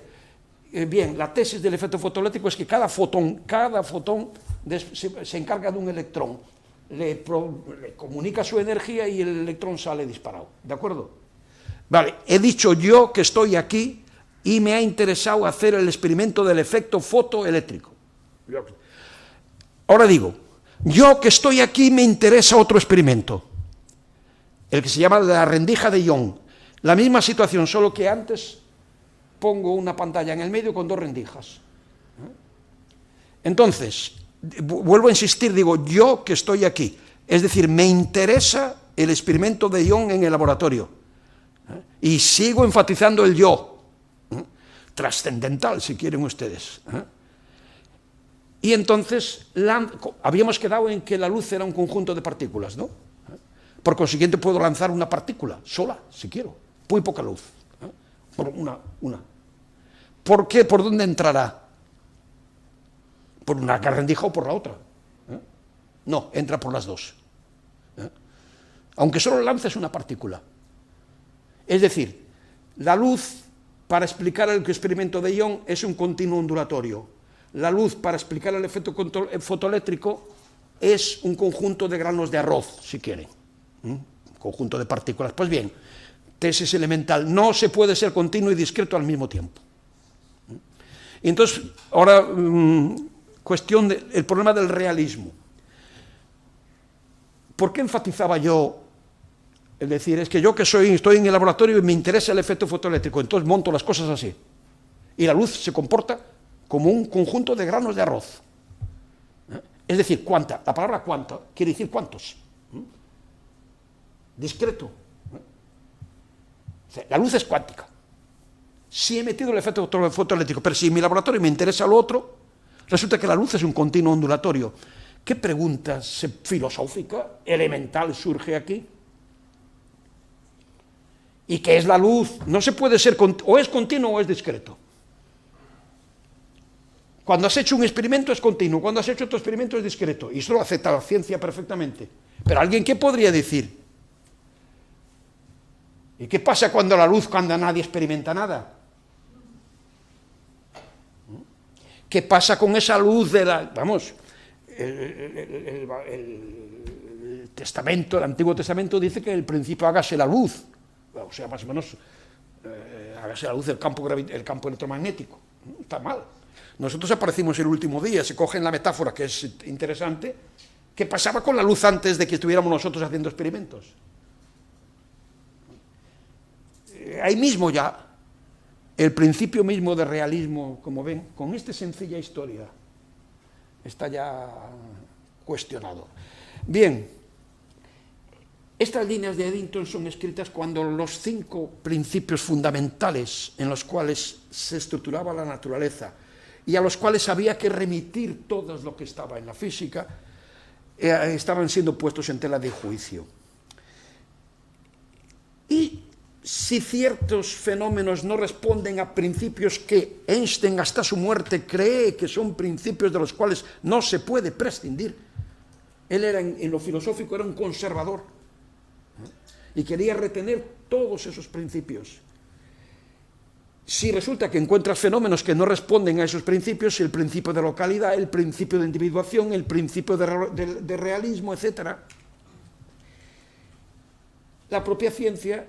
Bien, la tesis del efecto fotoeléctrico es que cada fotón se encarga de un electrón, le comunica su energía y el electrón sale disparado, ¿de acuerdo? Vale, he dicho yo que estoy aquí y me ha interesado hacer el experimento del efecto fotoeléctrico. Ahora digo, yo que estoy aquí me interesa otro experimento, el que se llama la rendija de Young. La misma situación, solo que antes pongo una pantalla en el medio con dos rendijas. Entonces, vuelvo a insistir, digo, yo que estoy aquí, es decir, me interesa el experimento de Young en el laboratorio, y sigo enfatizando el yo, trascendental, si quieren ustedes. Y entonces, habíamos quedado en que la luz era un conjunto de partículas, ¿no? Por consiguiente, puedo lanzar una partícula sola, si quiero, muy poca luz, por una. ¿Por qué? ¿Por dónde entrará? ¿Por una rendija o por la otra? No, entra por las dos. Aunque solo lances una partícula. Es decir, la luz, para explicar el experimento de Young, es un continuo ondulatorio. La luz, para explicar el efecto fotoeléctrico, es un conjunto de granos de arroz, si quieren. Un conjunto de partículas. Pues bien, tesis elemental, no se puede ser continuo y discreto al mismo tiempo. Y entonces, ahora, cuestión del problema del realismo. ¿Por qué enfatizaba yo? Es decir, es que yo que estoy en el laboratorio y me interesa el efecto fotoeléctrico, entonces monto las cosas así. Y la luz se comporta como un conjunto de granos de arroz. Es decir, cuánta. La palabra cuánta quiere decir cuántos. Discreto. O sea, la luz es cuántica. Sí he metido el efecto fotoeléctrico, pero si en mi laboratorio me interesa lo otro, resulta que la luz es un continuo ondulatorio. ¿Qué pregunta filosófica, elemental surge aquí? ¿Y qué es la luz? No se puede ser, o es continuo o es discreto. Cuando has hecho un experimento es continuo, cuando has hecho otro experimento es discreto, y eso lo acepta la ciencia perfectamente. Pero alguien, ¿qué podría decir? ¿Y qué pasa cuando nadie experimenta nada? ¿Qué pasa con esa luz de la... Vamos, el Testamento, el Antiguo Testamento dice que el principio hágase la luz, o sea, más o menos, hágase la luz del campo electromagnético. Está mal. Nosotros aparecimos el último día, se coge en la metáfora, que es interesante, ¿qué pasaba con la luz antes de que estuviéramos nosotros haciendo experimentos? Ahí mismo ya, el principio mismo de realismo, como ven, con esta sencilla historia, está ya cuestionado. Bien, estas líneas de Eddington son escritas cuando los 5 principios fundamentales en los cuales se estructuraba la naturaleza y a los cuales había que remitir todo lo que estaba en la física, estaban siendo puestos en tela de juicio. Y si ciertos fenómenos no responden a principios que Einstein hasta su muerte cree que son principios de los cuales no se puede prescindir, él era en lo filosófico era un conservador, y quería retener todos esos principios. Si resulta que encuentras fenómenos que no responden a esos principios, el principio de localidad, el principio de individuación, el principio de realismo, etc., la propia ciencia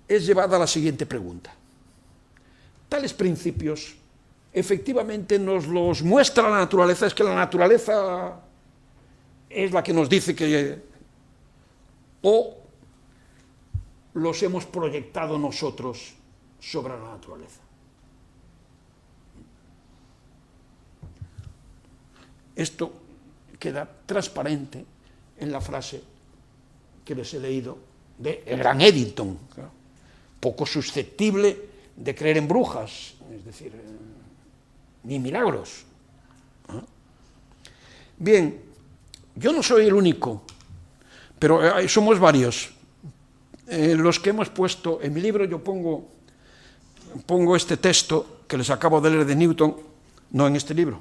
es llevada a la siguiente pregunta. Tales principios efectivamente nos los muestra la naturaleza, es que la naturaleza es la que nos dice que... o los hemos proyectado nosotros sobre la naturaleza. Esto queda transparente en la frase que les he leído de el gran Eddington, poco susceptible de creer en brujas, es decir, ni milagros. Bien, yo no soy el único, pero somos varios. Los que hemos puesto, en mi libro yo pongo este texto que les acabo de leer de Newton, no en este libro,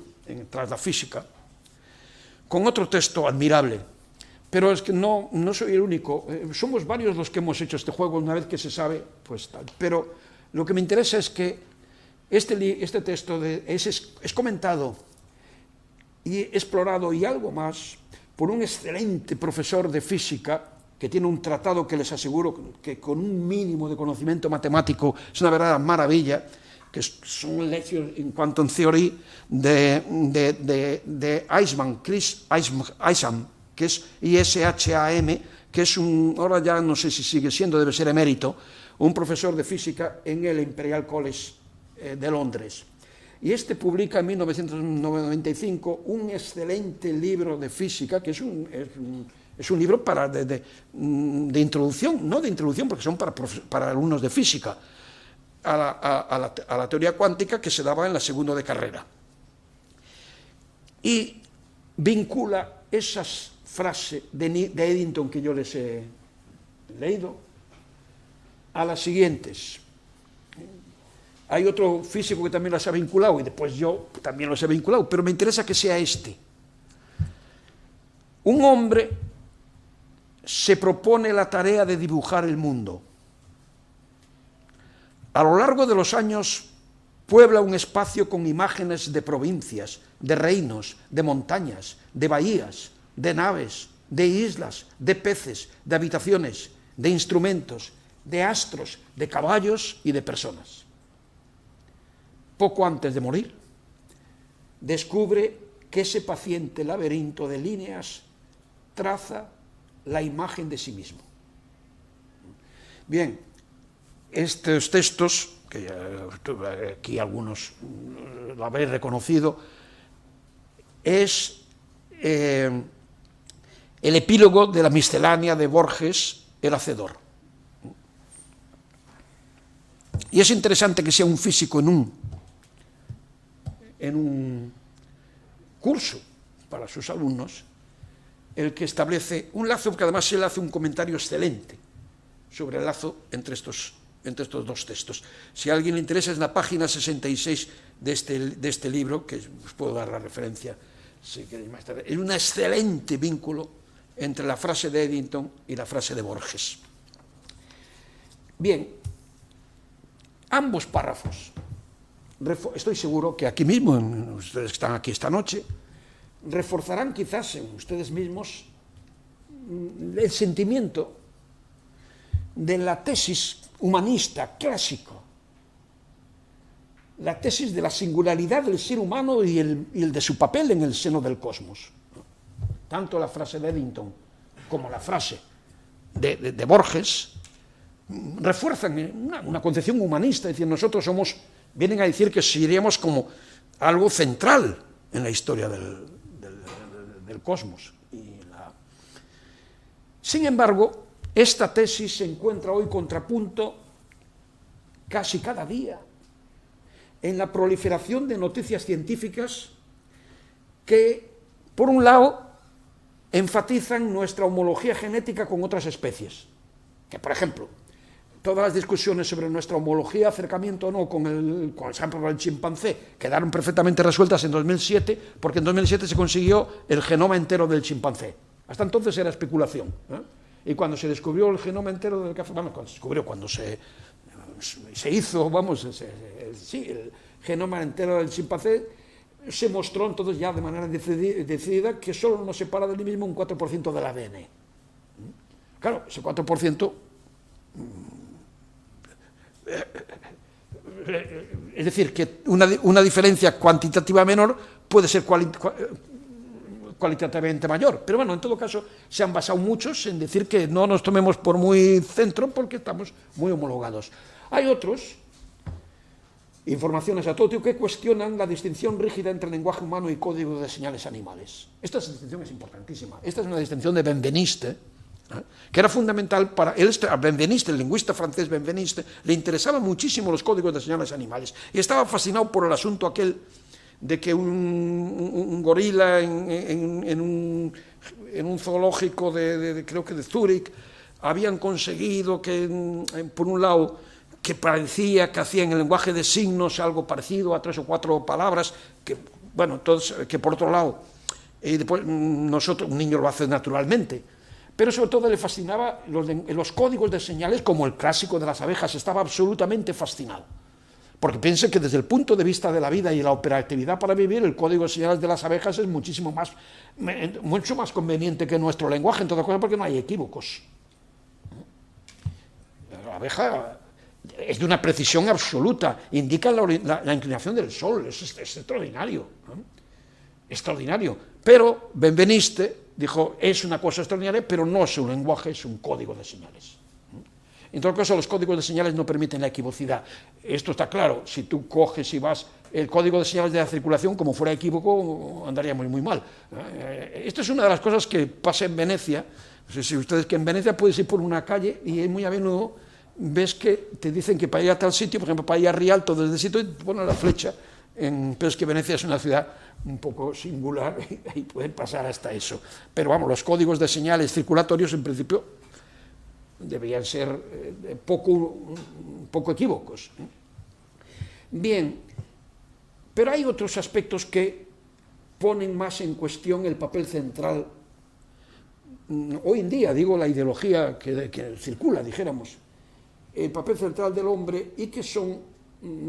Tras la física, con otro texto admirable, pero es que no soy el único, somos varios los que hemos hecho este juego, una vez que se sabe, pues tal. Pero lo que me interesa es que este texto es comentado y explorado y algo más por un excelente profesor de física que tiene un tratado que les aseguro que con un mínimo de conocimiento matemático es una verdadera maravilla, que son lecciones en quantum theory de Eisman, Chris Eisham, que es ISHAM, que es ahora ya no sé si sigue siendo, debe ser emérito, un profesor de física en el Imperial College de Londres. y este publica en 1995 un excelente libro de física, que es un libro de introducción, no de introducción, porque son para alumnos de física, a la teoría cuántica, que se daba en la segunda de carrera. Y vincula esas frases de Eddington que yo les he leído a las siguientes. Hay otro físico que también las ha vinculado, y después yo también los he vinculado, pero me interesa que sea este. Un hombre se propone la tarea de dibujar el mundo. A lo largo de los años puebla un espacio con imágenes de provincias, de reinos, de montañas, de bahías, de naves, de islas, de peces, de habitaciones, de instrumentos, de astros, de caballos y de personas. Poco antes de morir, descubre que ese paciente laberinto de líneas traza la imagen de sí mismo. Bien, estos textos, que aquí algunos lo habéis reconocido, es el epílogo de la miscelánea de Borges, El Hacedor. Y es interesante que sea un físico en un curso para sus alumnos el que establece un lazo, porque además él hace un comentario excelente sobre el lazo entre estos dos textos. Si a alguien le interesa, es la página 66 de este libro, que os puedo dar la referencia si queréis más tarde. Es un excelente vínculo entre la frase de Eddington y la frase de Borges. Bien, ambos párrafos, estoy seguro que aquí mismo, ustedes que están aquí esta noche, reforzarán quizás en ustedes mismos el sentimiento de la tesis humanista clásico, la tesis de la singularidad del ser humano y el de su papel en el seno del cosmos. Tanto la frase de Eddington como la frase de Borges refuerzan una concepción humanista, es decir, nosotros vienen a decir que seríamos como algo central en la historia del cosmos. Sin embargo, esta tesis se encuentra hoy contrapunto casi cada día en la proliferación de noticias científicas que, por un lado, enfatizan nuestra homología genética con otras especies. Que, por ejemplo, todas las discusiones sobre nuestra homología, acercamiento o no con el ejemplo del chimpancé, quedaron perfectamente resueltas en 2007, porque en 2007 se consiguió el genoma entero del chimpancé. Hasta entonces era especulación, y cuando se descubrió el genoma entero del café, cuando se hizo, el genoma entero del chimpancé, se mostró entonces ya de manera decidida que solo nos separa del mismo un 4% del ADN. Claro, ese 4%, es decir, que una diferencia cuantitativa menor puede ser cualitativamente mayor, pero bueno, en todo caso se han basado muchos en decir que no nos tomemos por muy centro porque estamos muy homologados. Hay otros, informaciones a todo tipo, que cuestionan la distinción rígida entre lenguaje humano y código de señales animales. Esta distinción es importantísima. Esta es una distinción de Benveniste, que era fundamental para a Benveniste, el lingüista francés Benveniste, le interesaban muchísimo los códigos de señales animales y estaba fascinado por el asunto aquel de que un gorila en un zoológico creo que de Zúrich habían conseguido que, por un lado, que parecía que hacía en el lenguaje de signos algo parecido a 3 o 4 palabras, que por otro lado, y después nosotros, un niño lo hace naturalmente, pero sobre todo le fascinaba los códigos de señales, como el clásico de las abejas, estaba absolutamente fascinado. Porque piensen que desde el punto de vista de la vida y la operatividad para vivir, el código de señales de las abejas es mucho más conveniente que nuestro lenguaje, en todas cosas, porque no hay equívocos. La abeja es de una precisión absoluta, indica la inclinación del sol, es extraordinario, ¿no? Extraordinario. Pero Benveniste dijo, es una cosa extraordinaria, pero no es un lenguaje, es un código de señales. En todo caso, los códigos de señales no permiten la equivocidad. Esto está claro. Si tú coges y vas el código de señales de la circulación, como fuera equívoco, andaría muy, muy mal. Esto es una de las cosas que pasa en Venecia. No sé si ustedes, que en Venecia puedes ir por una calle y muy a menudo ves que te dicen que para ir a tal sitio, por ejemplo, para ir a Rialto desde el sitio, y te ponen la flecha. Pero es que Venecia es una ciudad un poco singular y puede pasar hasta eso. Pero vamos, los códigos de señales circulatorios en principio deberían ser poco equívocos. Bien, pero hay otros aspectos que ponen más en cuestión el papel central. Hoy en día, digo, la ideología que circula, dijéramos, el papel central del hombre, y que son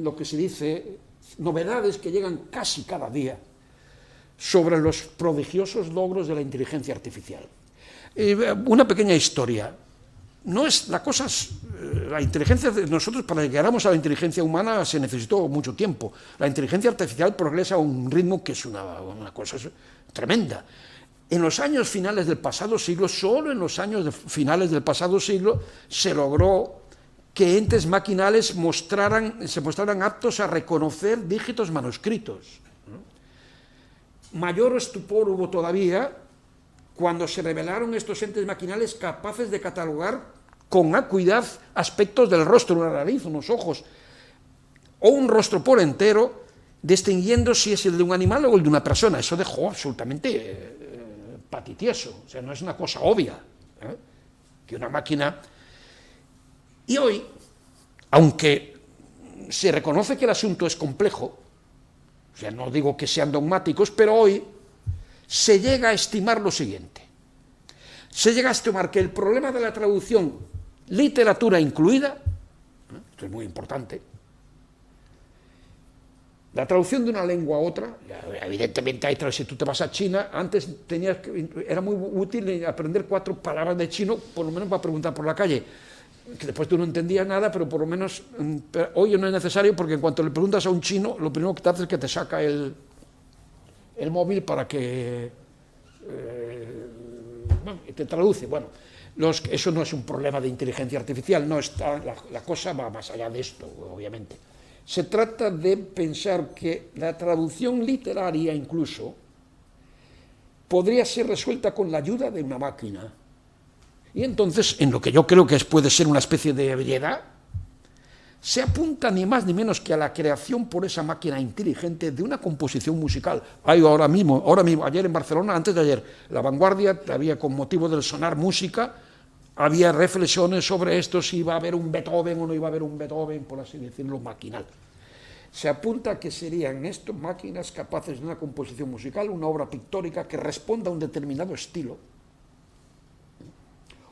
lo que se dice novedades que llegan casi cada día sobre los prodigiosos logros de la inteligencia artificial. Una pequeña historia. No es la cosa, la inteligencia de nosotros, para que llegáramos a la inteligencia humana se necesitó mucho tiempo. La inteligencia artificial progresa a un ritmo que es una cosa tremenda. En los años finales del pasado siglo, solo en los años finales del pasado siglo, se logró que entes maquinales se mostraran aptos a reconocer dígitos manuscritos. Mayor estupor hubo todavía cuando se revelaron estos entes maquinales capaces de catalogar con acuidad aspectos del rostro, una nariz, unos ojos, o un rostro por entero, distinguiendo si es el de un animal o el de una persona. Eso dejó absolutamente patitieso, o sea, no es una cosa obvia, que una máquina. Y hoy, aunque se reconoce que el asunto es complejo, o sea, no digo que sean dogmáticos, pero hoy se llega a estimar lo siguiente. Se llega a estimar que el problema de la traducción, literatura incluida, esto es muy importante, la traducción de una lengua a otra, evidentemente si tú te vas a China, antes era muy útil aprender 4 palabras de chino, por lo menos para preguntar por la calle, que después tú no entendías nada, pero por lo menos hoy no es necesario, porque en cuanto le preguntas a un chino, lo primero que te hace es que te saca el móvil para que te traduce. Bueno, eso no es un problema de inteligencia artificial, no está, la cosa va más allá de esto, obviamente. Se trata de pensar que la traducción literaria incluso podría ser resuelta con la ayuda de una máquina. Y entonces, en lo que yo creo que puede ser una especie de ebriedad, se apunta ni más ni menos que a la creación por esa máquina inteligente de una composición musical. Hay ahora mismo, ayer en Barcelona, antes de ayer, La Vanguardia, había con motivo del sonar música, había reflexiones sobre esto, si iba a haber un Beethoven o no iba a haber un Beethoven, por así decirlo, maquinal. Se apunta que serían estas máquinas capaces de una composición musical, una obra pictórica que responda a un determinado estilo,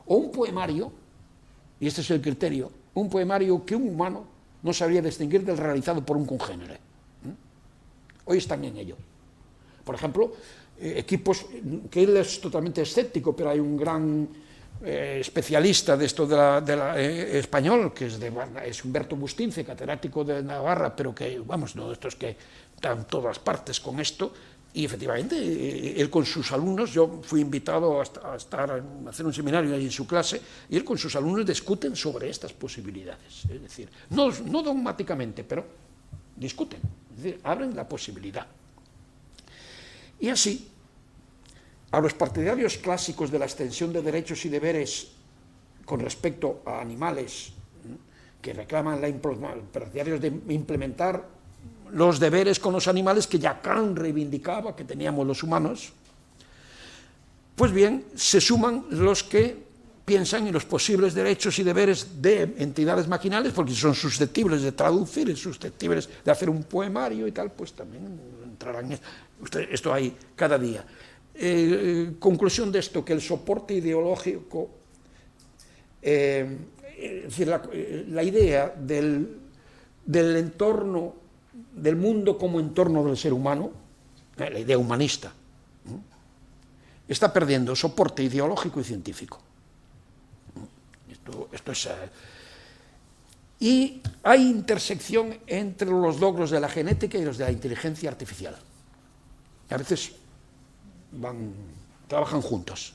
o un poemario, y este es el criterio, un poemario que un humano no sabría distinguir del realizado por un congénere. Hoy están en ello. Por ejemplo, equipos, que él es totalmente escéptico, pero hay un gran especialista de esto español, que es Humberto Bustince, catedrático de Navarra, pero que, vamos, no de estos que están en todas partes con esto, y efectivamente, él con sus alumnos, yo fui invitado a hacer un seminario ahí en su clase, y él con sus alumnos discuten sobre estas posibilidades, es decir, no dogmáticamente, pero discuten, es decir, abren la posibilidad. Y así, a los partidarios clásicos de la extensión de derechos y deberes con respecto a animales, que reclaman partidarios de implementar los deberes con los animales que Lacan reivindicaba que teníamos los humanos, pues bien, se suman los que piensan en los posibles derechos y deberes de entidades maquinales, porque son susceptibles de traducir, susceptibles de hacer un poemario y tal, pues también entrarán. Esto hay cada día. Conclusión de esto, que el soporte ideológico, es decir, la idea del entorno, del mundo como entorno del ser humano, la idea humanista, está perdiendo soporte ideológico y científico. Esto es... Y hay intersección entre los logros de la genética y los de la inteligencia artificial. A veces trabajan juntos.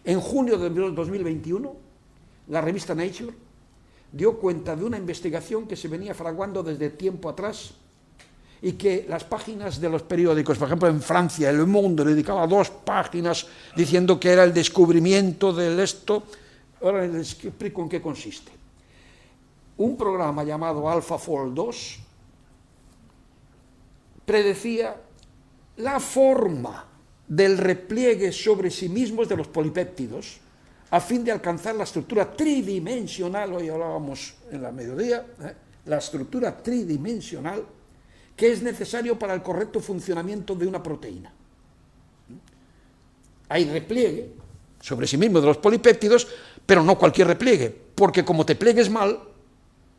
En junio de 2021 la revista Nature dio cuenta de una investigación que se venía fraguando desde tiempo atrás y que las páginas de los periódicos, por ejemplo en Francia, El Monde dedicaba 2 páginas diciendo que era el descubrimiento del esto. Ahora les explico en qué consiste. Un programa llamado AlphaFold 2 predecía la forma del repliegue sobre sí mismos de los polipéptidos a fin de alcanzar la estructura tridimensional, hoy hablábamos en la mediodía, la estructura tridimensional que es necesario para el correcto funcionamiento de una proteína. Hay repliegue sobre sí mismo de los polipéptidos, pero no cualquier repliegue, porque como te pliegues mal,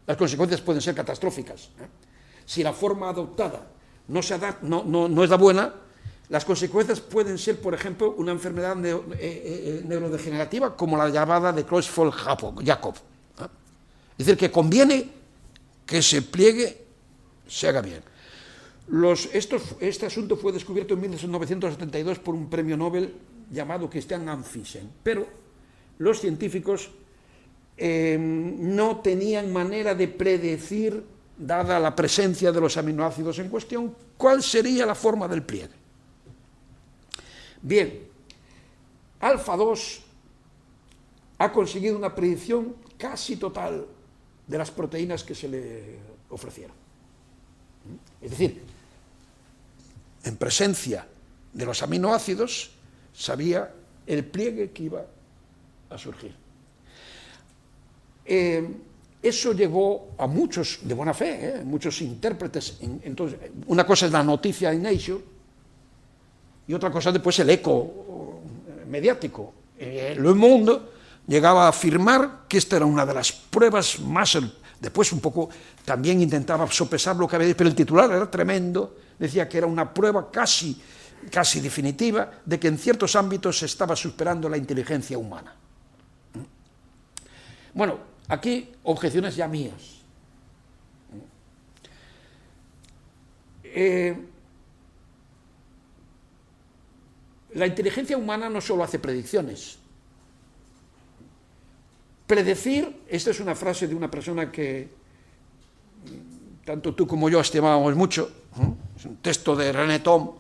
las consecuencias pueden ser catastróficas. Si la forma adoptada no es la buena, las consecuencias pueden ser, por ejemplo, una enfermedad neurodegenerativa como la llamada de Creutzfeldt-Jakob. Es decir, que conviene que se pliegue, se haga bien. Este asunto fue descubierto en 1972 por un premio Nobel llamado Christian Amphisen, pero los científicos no tenían manera de predecir, dada la presencia de los aminoácidos en cuestión, cuál sería la forma del pliegue. Bien, Alpha 2 ha conseguido una predicción casi total de las proteínas que se le ofrecieron. Es decir, en presencia de los aminoácidos, sabía el pliegue que iba a surgir. Eso llegó a muchos de buena fe, muchos intérpretes. Entonces, una cosa es la noticia en Nature y otra cosa después el eco mediático. Le Monde llegaba a afirmar que esta era una de las pruebas más... Después un poco también intentaba sopesar lo que había dicho, pero el titular era tremendo, decía que era una prueba casi definitiva de que en ciertos ámbitos se estaba superando la inteligencia humana. Bueno, aquí objeciones ya mías. La inteligencia humana no solo hace predicciones. Predecir, esta es una frase de una persona que tanto tú como yo estimábamos mucho, es un texto de René Thom,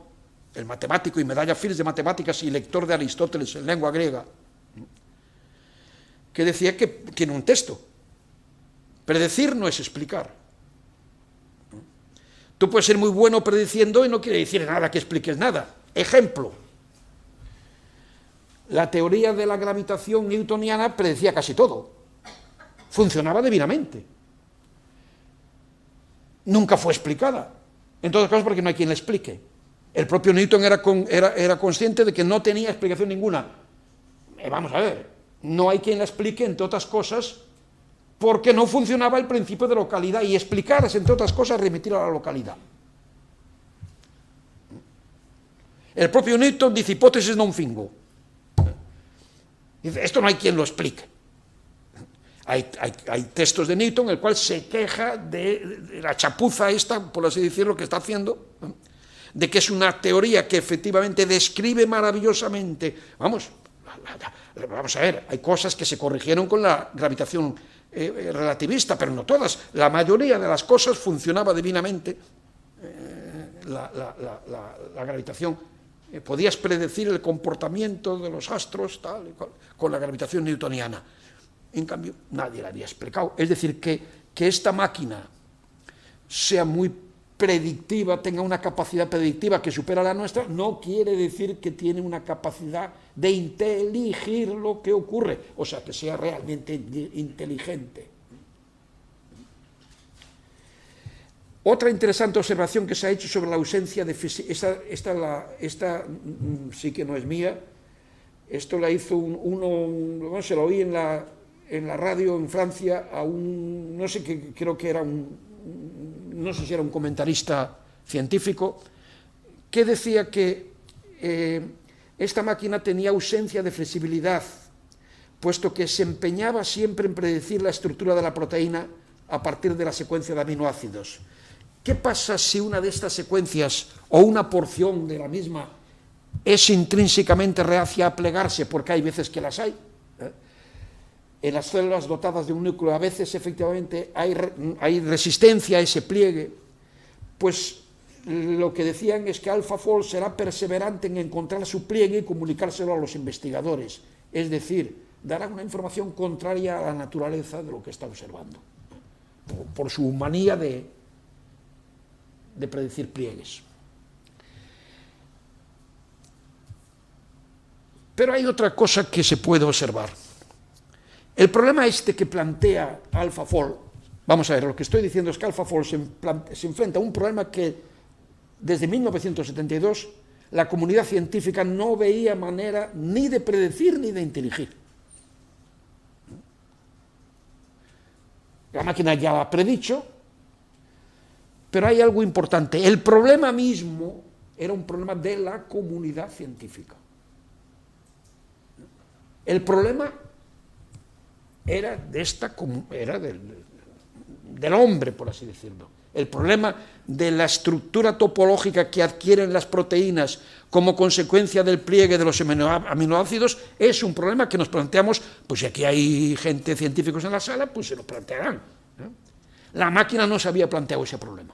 el matemático y medalla Fields de matemáticas y lector de Aristóteles en lengua griega, que decía que tiene un texto. Predecir no es explicar. Tú puedes ser muy bueno prediciendo y no quiere decir nada que expliques nada. Ejemplo. La teoría de la gravitación newtoniana predecía casi todo. Funcionaba divinamente. Nunca fue explicada. En todos los casos porque no hay quien la explique. El propio Newton era consciente de que no tenía explicación ninguna. Vamos a ver, no hay quien la explique, entre otras cosas, porque no funcionaba el principio de localidad, y explicar es, entre otras cosas, remitir a la localidad. El propio Newton dice hipótesis non fingo. Dice, esto no hay quien lo explique. Hay textos de Newton en el cual se queja de la chapuza esta, por así decirlo, que está haciendo, de que es una teoría que efectivamente describe maravillosamente. Vamos a ver, hay cosas que se corrigieron con la gravitación relativista, pero no todas. La mayoría de las cosas funcionaba divinamente. La gravitación. Podías predecir el comportamiento de los astros tal y cual, con la gravitación newtoniana. En cambio, nadie la había explicado. Es decir, que esta máquina sea muy predictiva, tenga una capacidad predictiva que supera la nuestra, no quiere decir que tiene una capacidad de inteligir lo que ocurre, o sea, que sea realmente inteligente. Otra interesante observación que se ha hecho sobre la ausencia de física, esta sí que no es mía, esto la hizo uno, se lo oí en la radio en Francia a un, no sé, creo que era no sé si era un comentarista científico, que decía que esta máquina tenía ausencia de flexibilidad, puesto que se empeñaba siempre en predecir la estructura de la proteína a partir de la secuencia de aminoácidos. ¿Qué pasa si una de estas secuencias o una porción de la misma es intrínsecamente reacia a plegarse, porque hay veces que las hay? en las células dotadas de un núcleo a veces efectivamente hay resistencia a ese pliegue, pues lo que decían es que AlphaFold será perseverante en encontrar su pliegue y comunicárselo a los investigadores, es decir, dará una información contraria a la naturaleza de lo que está observando, por su manía de predecir pliegues. Pero hay otra cosa que se puede observar. El problema este que plantea AlphaFold, vamos a ver, lo que estoy diciendo es que AlphaFold se enfrenta a un problema que desde 1972 la comunidad científica no veía manera ni de predecir ni de inteligir. La máquina ya lo ha predicho, pero hay algo importante. El problema mismo era un problema de la comunidad científica. El problema era del hombre, por así decirlo. El problema de la estructura topológica que adquieren las proteínas como consecuencia del pliegue de los aminoácidos es un problema que nos planteamos, pues si aquí hay gente, científicos en la sala, pues se lo plantearán. La máquina no se había planteado ese problema.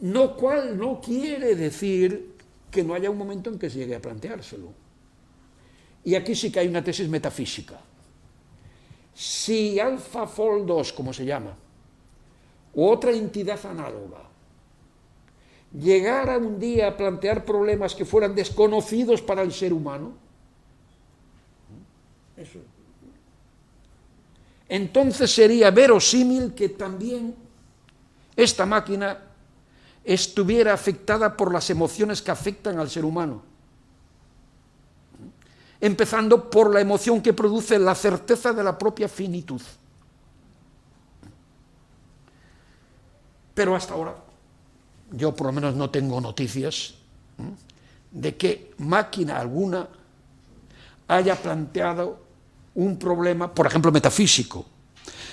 Lo cual no quiere decir que no haya un momento en que se llegue a planteárselo. Y aquí sí que hay una tesis metafísica. Si AlphaFold 2, como se llama, u otra entidad análoga, llegara un día a plantear problemas que fueran desconocidos para el ser humano, entonces sería verosímil que también esta máquina estuviera afectada por las emociones que afectan al ser humano, empezando por la emoción que produce la certeza de la propia finitud. Pero hasta ahora, yo por lo menos no tengo noticias de que máquina alguna haya planteado un problema, por ejemplo, metafísico.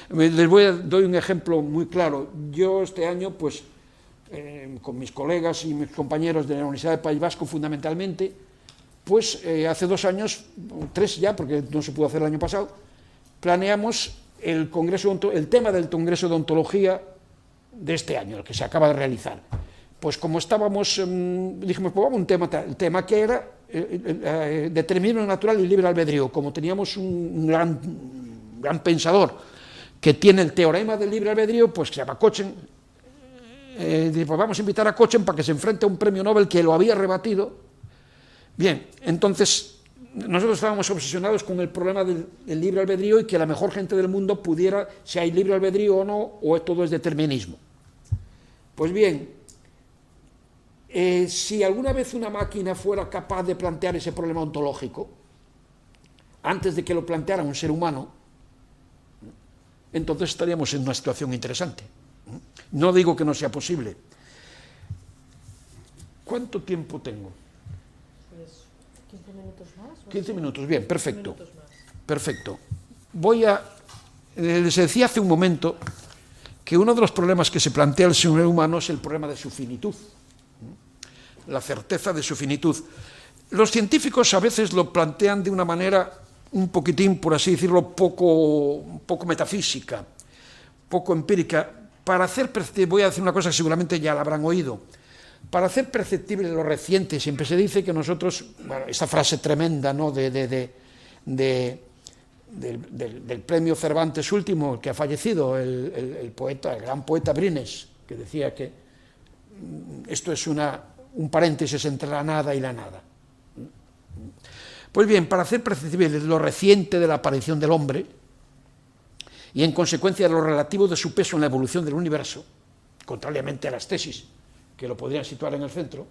Doy un ejemplo muy claro. Yo este año, pues, con mis colegas y mis compañeros de la Universidad del País Vasco fundamentalmente, pues hace 2 años, 3 ya, porque no se pudo hacer el año pasado, planeamos el tema del Congreso de Ontología de este año, el que se acaba de realizar. Pues como estábamos, dijimos, pues vamos el tema que era determinismo natural y libre albedrío. Como teníamos un gran pensador que tiene el teorema del libre albedrío, pues que se llama Kochen, pues vamos a invitar a Kochen para que se enfrente a un premio Nobel que lo había rebatido. Bien, entonces nosotros estábamos obsesionados con el problema del libre albedrío y que la mejor gente del mundo pudiera, si hay libre albedrío o no, o todo es determinismo. Pues bien, si alguna vez una máquina fuera capaz de plantear ese problema ontológico, antes de que lo planteara un ser humano, entonces estaríamos en una situación interesante. No digo que no sea posible. ¿Cuánto tiempo tengo? 15 minutos más. 15 minutos, bien, perfecto. Perfecto. Les decía hace un momento que uno de los problemas que se plantea el ser humano es el problema de su finitud, la certeza de su finitud. Los científicos a veces lo plantean de una manera un poquitín, por así decirlo, poco metafísica, poco empírica. Voy a decir una cosa que seguramente ya la habrán oído. Para hacer perceptible lo reciente, siempre se dice que nosotros, bueno, esta frase tremenda, ¿no?, del premio Cervantes último, que ha fallecido, el gran poeta Brines, que decía que esto es un paréntesis entre la nada y la nada. Pues bien, para hacer perceptible lo reciente de la aparición del hombre, y en consecuencia de lo relativo de su peso en la evolución del universo, contrariamente a las tesis que lo podrían situar en el centro,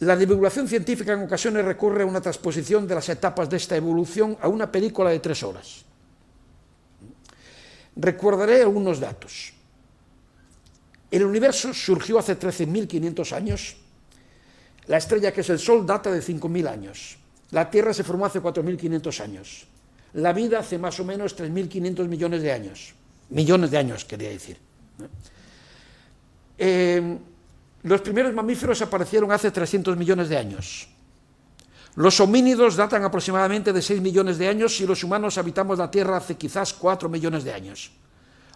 la divulgación científica en ocasiones recurre a una transposición de las etapas de esta evolución a una película de 3 horas. Recordaré algunos datos. El universo surgió hace 13.500 años, la estrella que es el Sol data de 5.000 años, la Tierra se formó hace 4.500 años, la vida hace más o menos 3.500 millones de años, quería decir. Los primeros mamíferos aparecieron hace 300 millones de años. Los homínidos datan aproximadamente de 6 millones de años y los humanos habitamos la Tierra hace quizás 4 millones de años,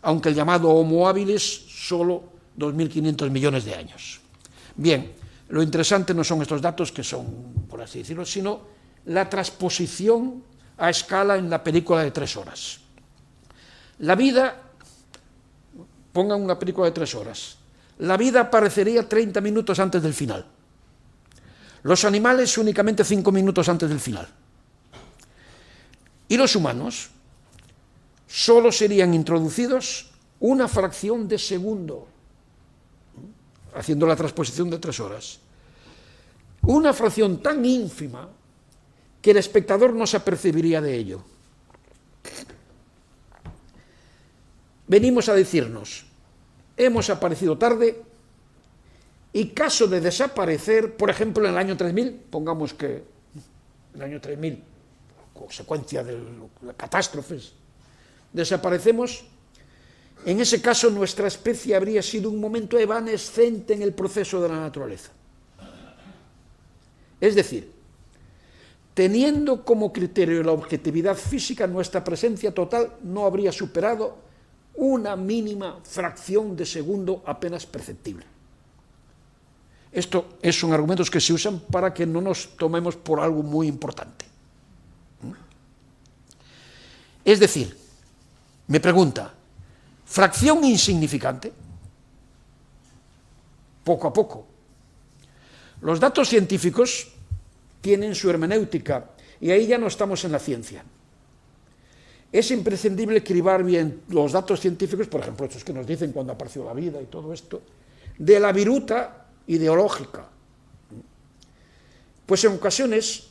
aunque el llamado Homo habilis solo 2.500 millones de años. Bien, lo interesante no son estos datos, que son, por así decirlo, sino la transposición a escala en la película de 3 horas. La vida, pongan una película de 3 horas, la vida aparecería 30 minutos antes del final. Los animales únicamente 5 minutos antes del final. Y los humanos solo serían introducidos una fracción de segundo, haciendo la transposición de 3 horas. Una fracción tan ínfima que el espectador no se apercibiría de ello. Venimos a decirnos, hemos aparecido tarde, y caso de desaparecer, por ejemplo, en el año 3000, pongamos que en el año 3000, consecuencia de las catástrofes, desaparecemos, en ese caso nuestra especie habría sido un momento evanescente en el proceso de la naturaleza. Es decir, teniendo como criterio la objetividad física, nuestra presencia total no habría superado una mínima fracción de segundo apenas perceptible. Estos son argumentos que se usan para que no nos tomemos por algo muy importante. Es decir, me pregunta, ¿fracción insignificante? Poco a poco. Los datos científicos tienen su hermenéutica y ahí ya no estamos en la ciencia. Es imprescindible cribar bien los datos científicos, por ejemplo, estos que nos dicen cuándo apareció la vida y todo esto, de la viruta ideológica. Pues en ocasiones,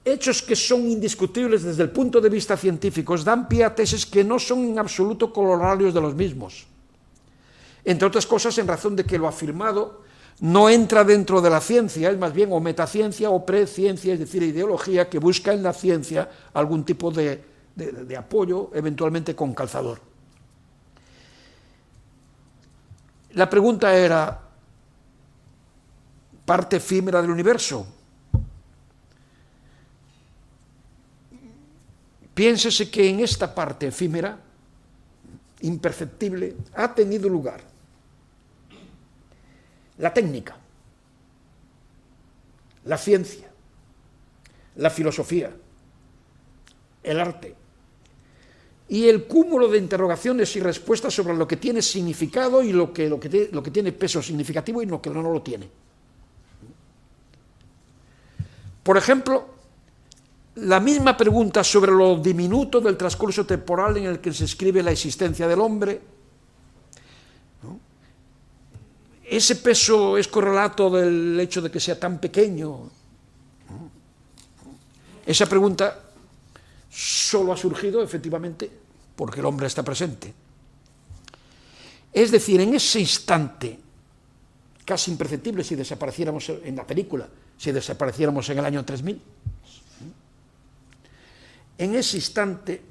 hechos que son indiscutibles desde el punto de vista científico dan pie a tesis que no son en absoluto corolarios de los mismos. Entre otras cosas, en razón de que lo afirmado no entra dentro de la ciencia, es más bien o metaciencia o preciencia, es decir, ideología que busca en la ciencia algún tipo de apoyo, eventualmente con calzador. La pregunta era, ¿parte efímera del universo? Piénsese que en esta parte efímera, imperceptible, ha tenido lugar la técnica, la ciencia, la filosofía, el arte, y el cúmulo de interrogaciones y respuestas sobre lo que tiene significado y lo que tiene peso significativo y lo que no lo tiene. Por ejemplo, la misma pregunta sobre lo diminuto del transcurso temporal en el que se escribe la existencia del hombre, ¿no? Ese peso es correlato del hecho de que sea tan pequeño, ¿no? Esa pregunta solo ha surgido, efectivamente, porque el hombre está presente. Es decir, en ese instante, casi imperceptible si desapareciéramos en la película, si desapareciéramos en el año 3000, en ese instante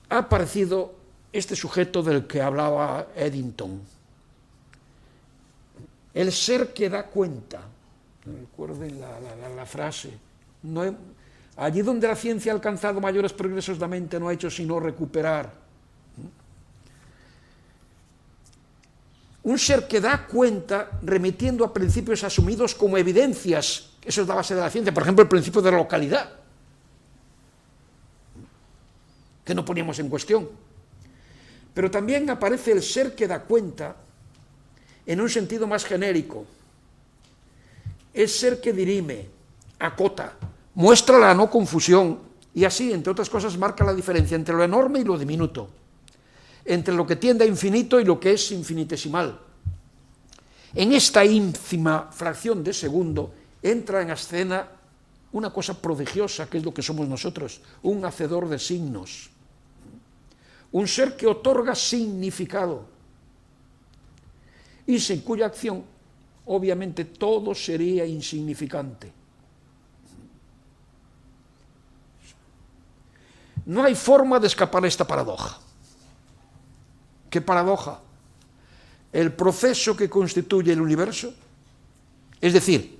ha aparecido este sujeto del que hablaba Eddington, el ser que da cuenta. Recuerden la frase, allí donde la ciencia ha alcanzado mayores progresos, la mente no ha hecho sino recuperar. Un ser que da cuenta remitiendo a principios asumidos como evidencias, eso es la base de la ciencia, por ejemplo el principio de la localidad, que no poníamos en cuestión. Pero también aparece el ser que da cuenta en un sentido más genérico, el ser que dirime, acota, muestra la no confusión y así, entre otras cosas, marca la diferencia entre lo enorme y lo diminuto, entre lo que tiende a infinito y lo que es infinitesimal. En esta ínfima fracción de segundo entra en escena una cosa prodigiosa que es lo que somos nosotros, un hacedor de signos, un ser que otorga significado y sin cuya acción obviamente todo sería insignificante. No hay forma de escapar a esta paradoja. ¿Qué paradoja? El proceso que constituye el universo, es decir,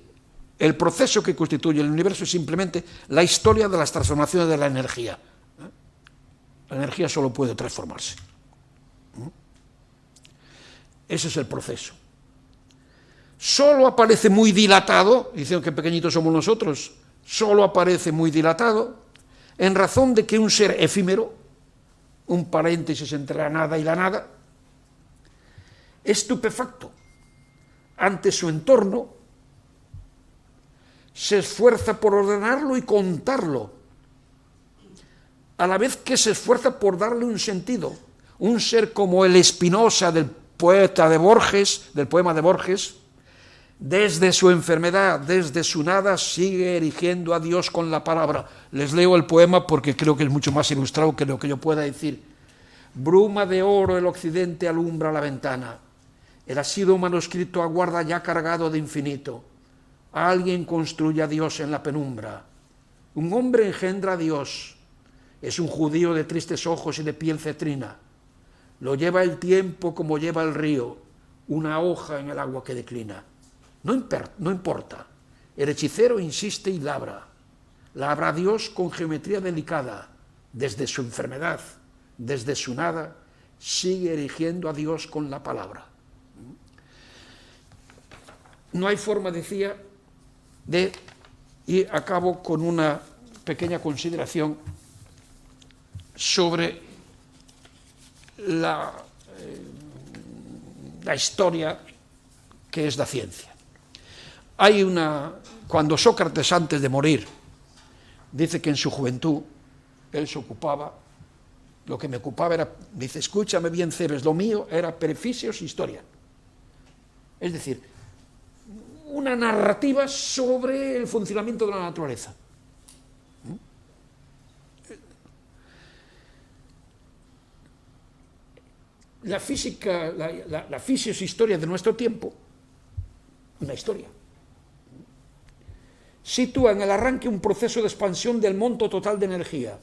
El proceso que constituye el universo es simplemente la historia de las transformaciones de la energía. La energía solo puede transformarse. Ese es el proceso. Solo aparece muy dilatado, diciendo que pequeñitos somos nosotros, solo aparece muy dilatado, en razón de que un ser efímero, un paréntesis entre la nada y la nada, estupefacto ante su entorno, se esfuerza por ordenarlo y contarlo, a la vez que se esfuerza por darle un sentido. Un ser como el Spinoza del poeta de Borges, del poema de Borges, desde su enfermedad, desde su nada, sigue erigiendo a Dios con la palabra. Les leo el poema porque creo que es mucho más ilustrado que lo que yo pueda decir. Bruma de oro el occidente alumbra la ventana. El asiduo manuscrito aguarda ya cargado de infinito. Alguien construye a Dios en la penumbra. Un hombre engendra a Dios. Es un judío de tristes ojos y de piel cetrina. Lo lleva el tiempo como lleva el río, una hoja en el agua que declina. No importa. El hechicero insiste y labra. Labra a Dios con geometría delicada. Desde su enfermedad, desde su nada, sigue erigiendo a Dios con la palabra. No hay forma, decía, y acabo con una pequeña consideración sobre la historia que es la ciencia. Cuando Sócrates, antes de morir, dice que en su juventud él se ocupaba, lo que me ocupaba era, dice, escúchame bien, Cebes, lo mío era perficios e historia. Es decir, una narrativa sobre el funcionamiento de la naturaleza. La física, la fisios-historia de nuestro tiempo, una historia, sitúa en el arranque un proceso de expansión del monto total de energía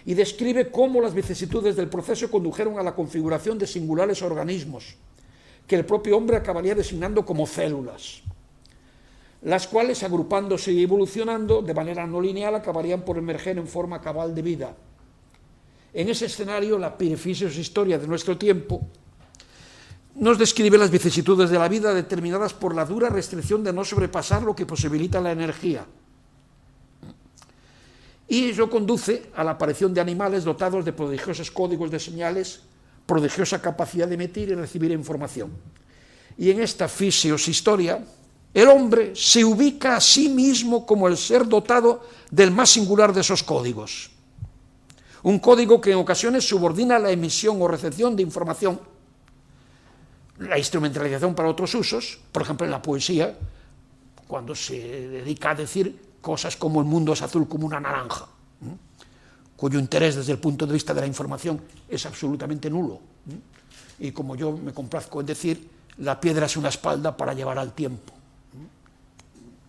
y describe cómo las vicisitudes del proceso condujeron a la configuración de singulares organismos que el propio hombre acabaría designando como células, las cuales, agrupándose y evolucionando de manera no lineal, acabarían por emerger en forma cabal de vida. En ese escenario, la fisios-historia de nuestro tiempo nos describe las vicisitudes de la vida determinadas por la dura restricción de no sobrepasar lo que posibilita la energía. Y ello conduce a la aparición de animales dotados de prodigiosos códigos de señales, prodigiosa capacidad de emitir y recibir información. Y en esta fisios-historia, el hombre se ubica a sí mismo como el ser dotado del más singular de esos códigos. Un código que en ocasiones subordina la emisión o recepción de información, la instrumentalización para otros usos, por ejemplo en la poesía, cuando se dedica a decir cosas como el mundo es azul como una naranja, cuyo interés desde el punto de vista de la información es absolutamente nulo. Y como yo me complazco en decir, la piedra es una espalda para llevar al tiempo,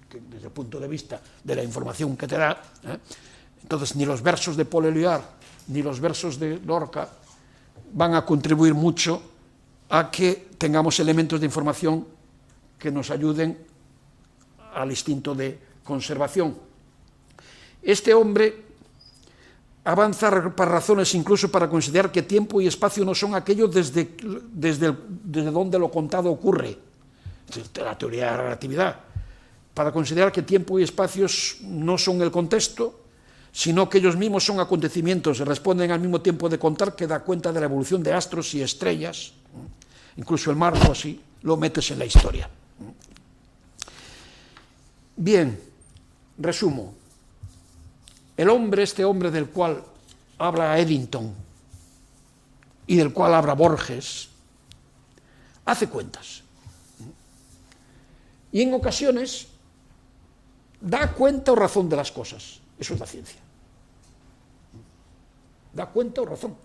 que desde el punto de vista de la información que te da. Entonces ni los versos de Paul Éluard ni los versos de Lorca van a contribuir mucho a que tengamos elementos de información que nos ayuden al instinto de conservación. Este hombre avanza por razones incluso para considerar que tiempo y espacio no son aquello desde donde lo contado ocurre, la teoría de la relatividad, para considerar que tiempo y espacios no son el contexto, sino que ellos mismos son acontecimientos, responden al mismo tiempo de contar que da cuenta de la evolución de astros y estrellas. Incluso el marco así lo metes en la historia. Bien, resumo. Este hombre del cual habla Eddington y del cual habla Borges, hace cuentas. Y en ocasiones da cuenta o razón de las cosas. Eso es la ciencia. Da cuenta o razón.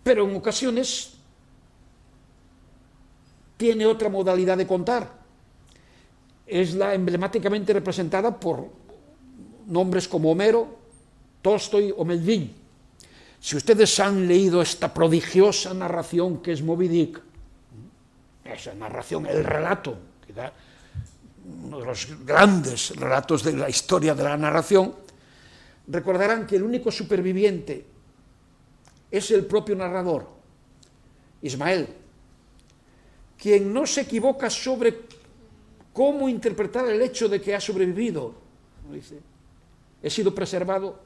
Pero en ocasiones tiene otra modalidad de contar. Es la emblemáticamente representada por nombres como Homero, Tolstoy o Melville. Si ustedes han leído esta prodigiosa narración que es Moby Dick, esa narración, el relato que da uno de los grandes relatos de la historia de la narración, recordarán que el único superviviente es el propio narrador, Ismael, quien no se equivoca sobre cómo interpretar el hecho de que ha sobrevivido. Dice, he sido preservado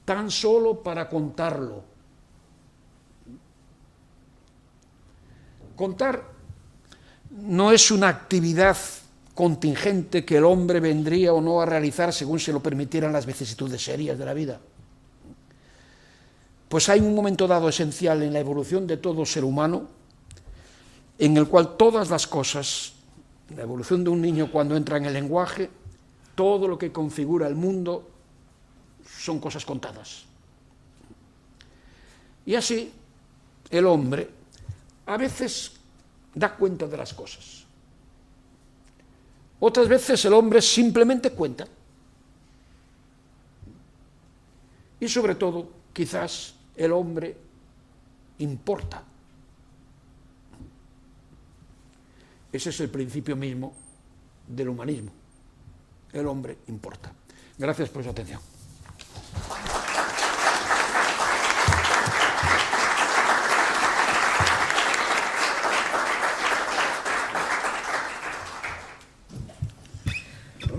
tan solo para contarlo. Contar no es una actividad contingente que el hombre vendría o no a realizar según se lo permitieran las vicisitudes serias de la vida. Pues hay un momento dado esencial en la evolución de todo ser humano en el cual todas las cosas, la evolución de un niño cuando entra en el lenguaje, todo lo que configura el mundo son cosas contadas. Y así el hombre a veces da cuenta de las cosas. Otras veces el hombre simplemente cuenta. Y sobre todo, quizás el hombre importa. Ese es el principio mismo del humanismo. El hombre importa. Gracias por su atención.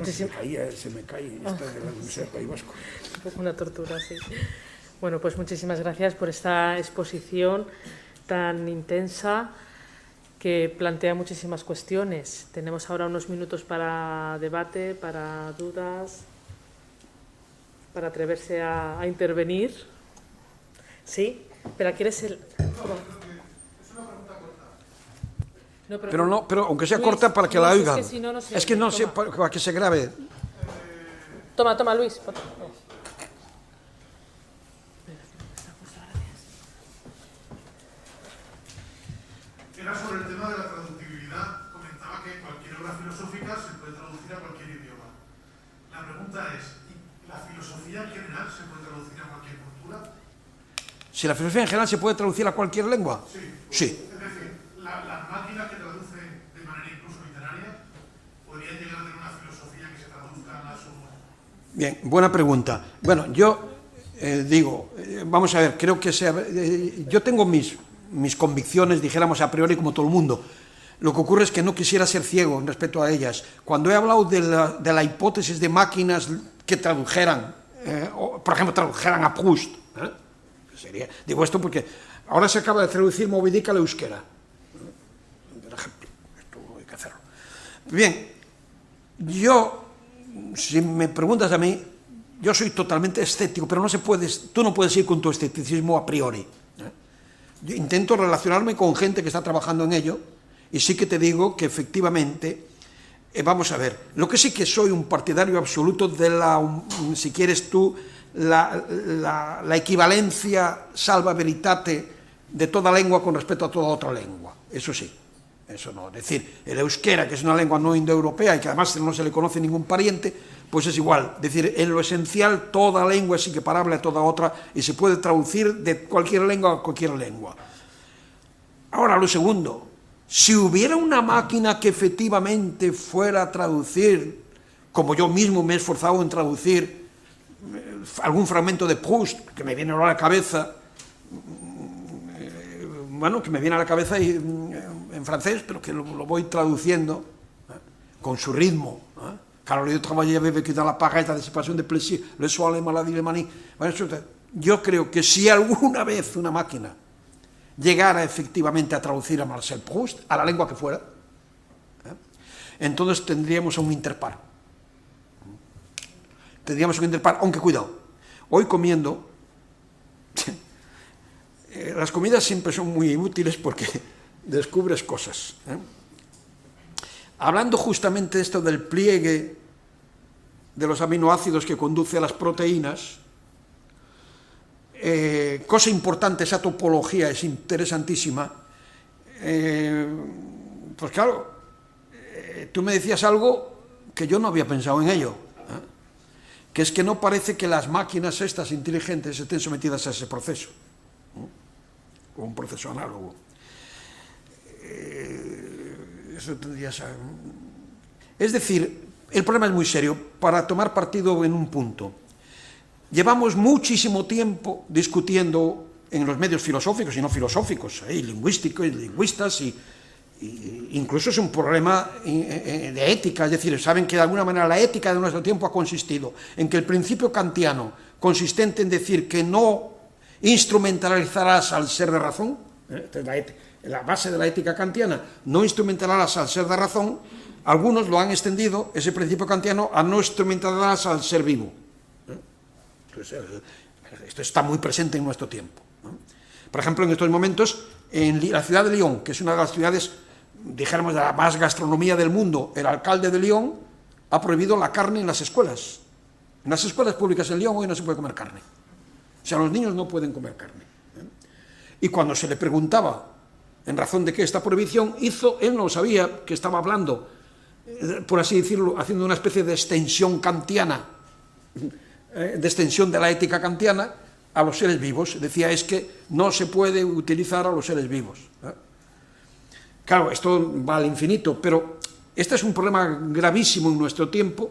Se me cae esta de la Universidad del País Vasco. Un poco una tortura, sí. Bueno, pues muchísimas gracias por esta exposición tan intensa que plantea muchísimas cuestiones. Tenemos ahora unos minutos para debate, para dudas, para atreverse a intervenir. ¿Sí? ¿Pero quieres el...? No, pero aunque sea Luis, corta para que la oigan. Es que no sé, para que se grabe. Toma, Luis. Era sobre el tema de la traductibilidad. Comentaba que cualquier obra filosófica se puede traducir a cualquier idioma. La pregunta es, ¿la filosofía en general se puede traducir a cualquier cultura? Si la filosofía en general se puede traducir a cualquier lengua. Sí. Es decir, las máquinas que traducen de manera incluso literaria podrían llegar a tener una filosofía que se traduzca a su... Bien, buena pregunta. Bueno, yo vamos a ver, creo que yo tengo mis convicciones, dijéramos a priori como todo el mundo. Lo que ocurre es que no quisiera ser ciego en respecto a ellas. Cuando he hablado de la hipótesis de máquinas que tradujeran, por ejemplo, tradujeran a Proust, digo esto porque ahora se acaba de traducir Moby Dick al euskera. Por ejemplo, esto hay que hacerlo. Bien, si me preguntas a mí, yo soy totalmente escéptico, pero tú no puedes ir con tu escepticismo a priori. Yo intento relacionarme con gente que está trabajando en ello y sí que te digo que efectivamente, vamos a ver, lo que sí que soy un partidario absoluto de si quieres tú, la equivalencia salva veritate de toda lengua con respecto a toda otra lengua. Eso sí, eso no. Es decir, el euskera, que es una lengua no indoeuropea y que además no se le conoce ningún pariente, pues es igual. Es decir, en lo esencial toda lengua es equiparable a toda otra y se puede traducir de cualquier lengua a cualquier lengua. Ahora, lo segundo, si hubiera una máquina que efectivamente fuera a traducir, como yo mismo me he esforzado en traducir algún fragmento de Proust, que me viene ahora a la cabeza, que me viene a la cabeza en francés, pero que lo voy traduciendo con su ritmo. Car yo travaillé avec dans la paresse, la disipación de plaisir, le soir, la maladie, le manie. Yo creo que si alguna vez una máquina llegara efectivamente a traducir a Marcel Proust, a la lengua que fuera, entonces tendríamos un interpar. Aunque cuidado, hoy comiendo, las comidas siempre son muy útiles porque descubres cosas. Hablando justamente de esto del pliegue de los aminoácidos que conduce a las proteínas, cosa importante, esa topología es interesantísima. Pues claro, tú me decías algo que yo no había pensado en ello, que es que no parece que las máquinas estas inteligentes estén sometidas a ese proceso, o un proceso análogo. Eso tendrías Es decir, el problema es muy serio. Para tomar partido en un punto, llevamos muchísimo tiempo discutiendo en los medios filosóficos y no filosóficos, lingüísticos y lingüistas, y incluso es un problema de ética, es decir, saben que de alguna manera la ética de nuestro tiempo ha consistido en que el principio kantiano, consistente en decir que no instrumentalizarás al ser de razón, la base de la ética kantiana, no instrumentalizarás al ser de razón, algunos lo han extendido, ese principio kantiano, a no instrumentalizarás al ser vivo. Entonces, esto está muy presente en nuestro tiempo. Por ejemplo, en estos momentos, en la ciudad de Lyon, que es una de las ciudades, dijéramos, de la más gastronomía del mundo, el alcalde de Lyon ha prohibido la carne en las escuelas. En las escuelas públicas en Lyon hoy no se puede comer carne. O sea, los niños no pueden comer carne. Y cuando se le preguntaba en razón de qué esta prohibición hizo, él no sabía que estaba hablando, por así decirlo, haciendo una especie de extensión kantiana, de extensión de la ética kantiana a los seres vivos. Decía, es que no se puede utilizar a los seres vivos. Claro, esto va al infinito, pero este es un problema gravísimo en nuestro tiempo,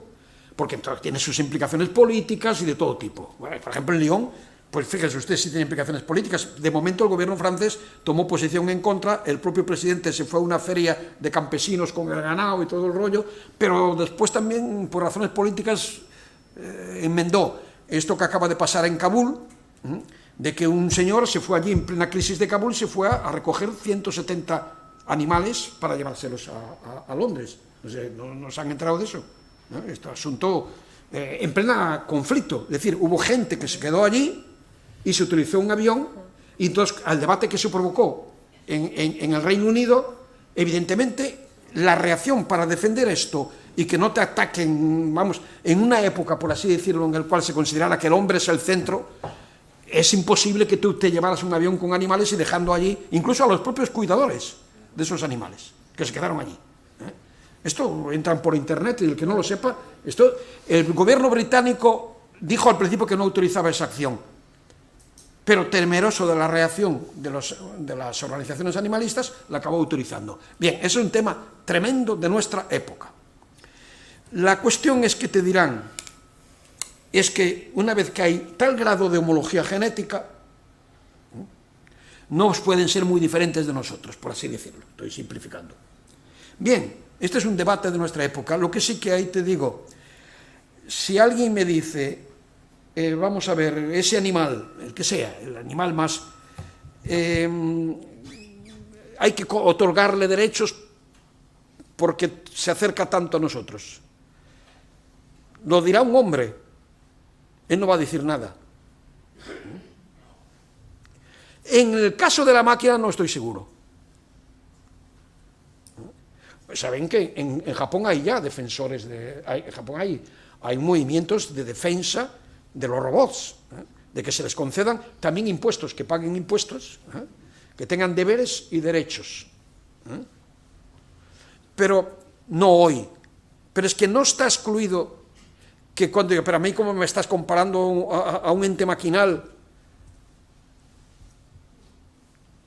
porque entonces tiene sus implicaciones políticas y de todo tipo. Bueno, por ejemplo, en Lyon, pues fíjense ustedes si tiene implicaciones políticas. De momento el gobierno francés tomó posición en contra, el propio presidente se fue a una feria de campesinos con el ganado y todo el rollo, pero después también, por razones políticas, enmendó esto que acaba de pasar en Kabul, de que un señor se fue allí en plena crisis de Kabul, se fue a recoger 170 animales para llevárselos a Londres. No se han enterado de eso, ¿no? Este asunto en plena conflicto, es decir, hubo gente que se quedó allí y se utilizó un avión, y entonces al debate que se provocó en el Reino Unido, evidentemente la reacción para defender esto y que no te ataquen, vamos, en una época, por así decirlo, en la cual se considerara que el hombre es el centro, es imposible que tú te llevaras un avión con animales y dejando allí, incluso a los propios cuidadores de esos animales, que se quedaron allí. Esto entran por internet, y el que no lo sepa, el gobierno británico dijo al principio que no autorizaba esa acción, pero temeroso de la reacción de las organizaciones animalistas, la acabó autorizando. Bien, eso es un tema tremendo de nuestra época. La cuestión es que te dirán, es que una vez que hay tal grado de homología genética, no pueden ser muy diferentes de nosotros, por así decirlo, estoy simplificando. Bien, este es un debate de nuestra época. Lo que sí que ahí te digo, si alguien me dice, vamos a ver, ese animal, el que sea, el animal más, hay que otorgarle derechos porque se acerca tanto a nosotros. Lo dirá un hombre, él no va a decir nada. En el caso de la máquina no estoy seguro. Saben que en Japón hay ya defensores, en Japón hay movimientos de defensa de los robots, de que se les concedan también impuestos, que paguen impuestos, que tengan deberes y derechos. Pero no hoy. Pero es que no está excluido que cuando digo, pero a mí cómo me estás comparando a un ente maquinal